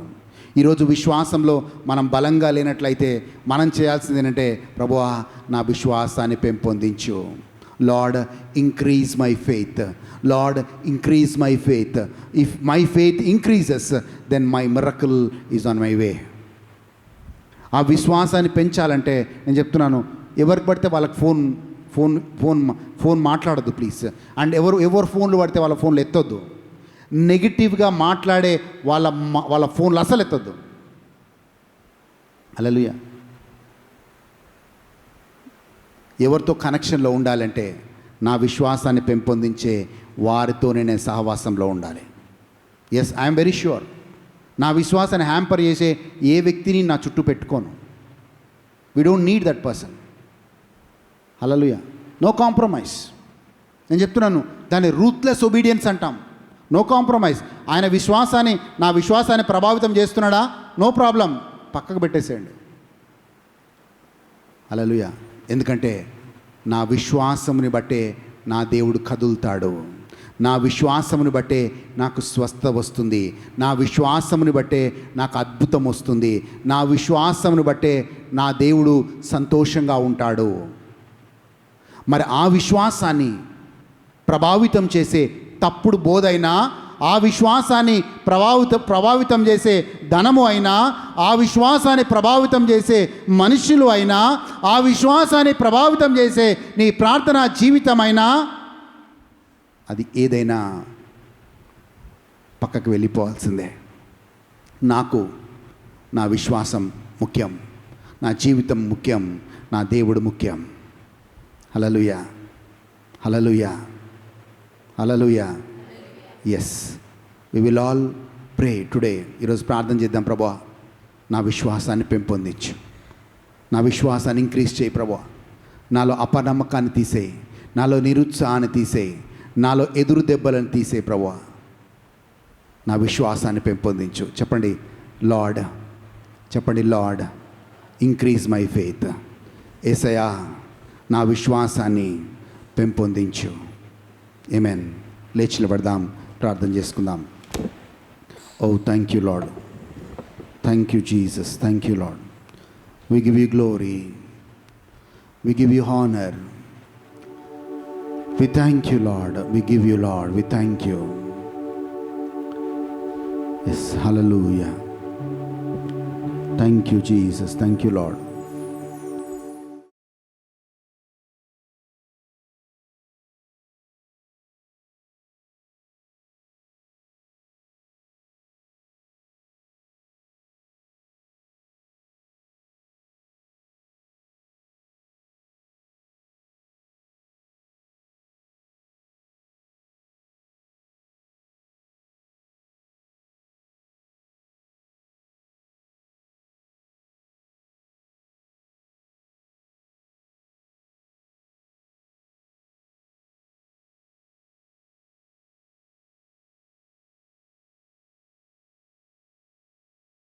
ఈరోజు విశ్వాసంలో మనం బలంగా లేనట్లయితే మనం చేయాల్సింది ఏంటంటే, ప్రభువా నా విశ్వాసాన్ని పెంపొందించు. Lord increase my faith, Lord increase my faith. If my faith increases then my miracle is on my way. ఆ విశ్వాసాన్ని పెంచాలంటే నేను చెప్తున్నాను, ఎవరికి పడితే వాళ్ళకి ఫోన్ మాట్లాడద్దు ప్లీజ్. అండ్ ఎవరు ఫోన్లు పడితే వాళ్ళ ఫోన్లు ఎత్తొద్దు. నెగిటివ్గా మాట్లాడే వాళ్ళ ఫోన్లు అసలు ఎత్తొద్దు. హల్లెలూయా. ఎవరితో కనెక్షన్లో ఉండాలంటే నా విశ్వాసాన్ని పెంపొందించే వారితోనే నేను సహవాసంలో ఉండాలి. Yes, I'm very sure. నా విశ్వాసాన్ని హ్యాంపర్ చేసే ఏ వ్యక్తిని నా చుట్టూ పెట్టుకోను. We don't need that person. Hallelujah. No compromise. నేను చెప్తున్నాను, దాన్ని రూత్లెస్ ఒబీడియన్స్ అంటాం. No compromise. ఆయన నా విశ్వాసాన్ని ప్రభావితం చేస్తున్నాడా? నో ప్రాబ్లం, పక్కకు పెట్టేసేయండి. హల్లెలూయా. ఎందుకంటే నా విశ్వాసముని బట్టే నా దేవుడు కదులుతాడు. నా విశ్వాసముని బట్టే నాకు స్వస్థ వస్తుంది. నా విశ్వాసముని బట్టే నాకు అద్భుతం వస్తుంది. నా విశ్వాసముని బట్టే నా దేవుడు సంతోషంగా ఉంటాడు. మరి ఆ విశ్వాసాన్ని ప్రభావితం చేసే తప్పుడు బోధైనా, ఆ విశ్వాసాన్ని ప్రభావితం చేసే ధనము అయినా, ఆ విశ్వాసాన్ని ప్రభావితం చేసే మనుషులు అయినా, ఆ విశ్వాసాన్ని ప్రభావితం చేసే నీ ప్రార్థనా జీవితమైనా, అది ఏదైనా పక్కకు వెళ్ళిపోవాల్సిందే. నాకు నా విశ్వాసం ముఖ్యం, నా జీవితం ముఖ్యం, నా దేవుడు ముఖ్యం. Hallelujah, hallelujah, hallelujah. Yes, we will all pray today. ఈరోజు ప్రార్థన చేద్దాం. ప్రభువా, నా విశ్వాసాన్ని పెంపొందించు, నా విశ్వాసాన్ని ఇంక్రీజ్ చేయి ప్రభువా. నాలో అపనమ్మకాన్ని తీసేయి, నాలో నిరుత్సాహాన్ని తీసేయి, నాలో ఎదురు దెబ్బలను తీసే ప్రభువా. నా విశ్వాసాన్ని పెంపొందించు. చెప్పండి లార్డ్, చెప్పండి లార్డ్, ఇంక్రీజ్ మై ఫెయిత్. యేసయ్యా, నా విశ్వాసాన్ని పెంపొందించు. ఆమేన్. లేచి నిలబడదాం, ప్రార్థన చేసుకుందాం. O thank you Lord, thank you Jesus, thank you Lord. We give you glory, we give you honour. We thank you, Lord. We give you, Lord. We thank you. Yes, hallelujah. Thank you, Jesus. Thank you, Lord.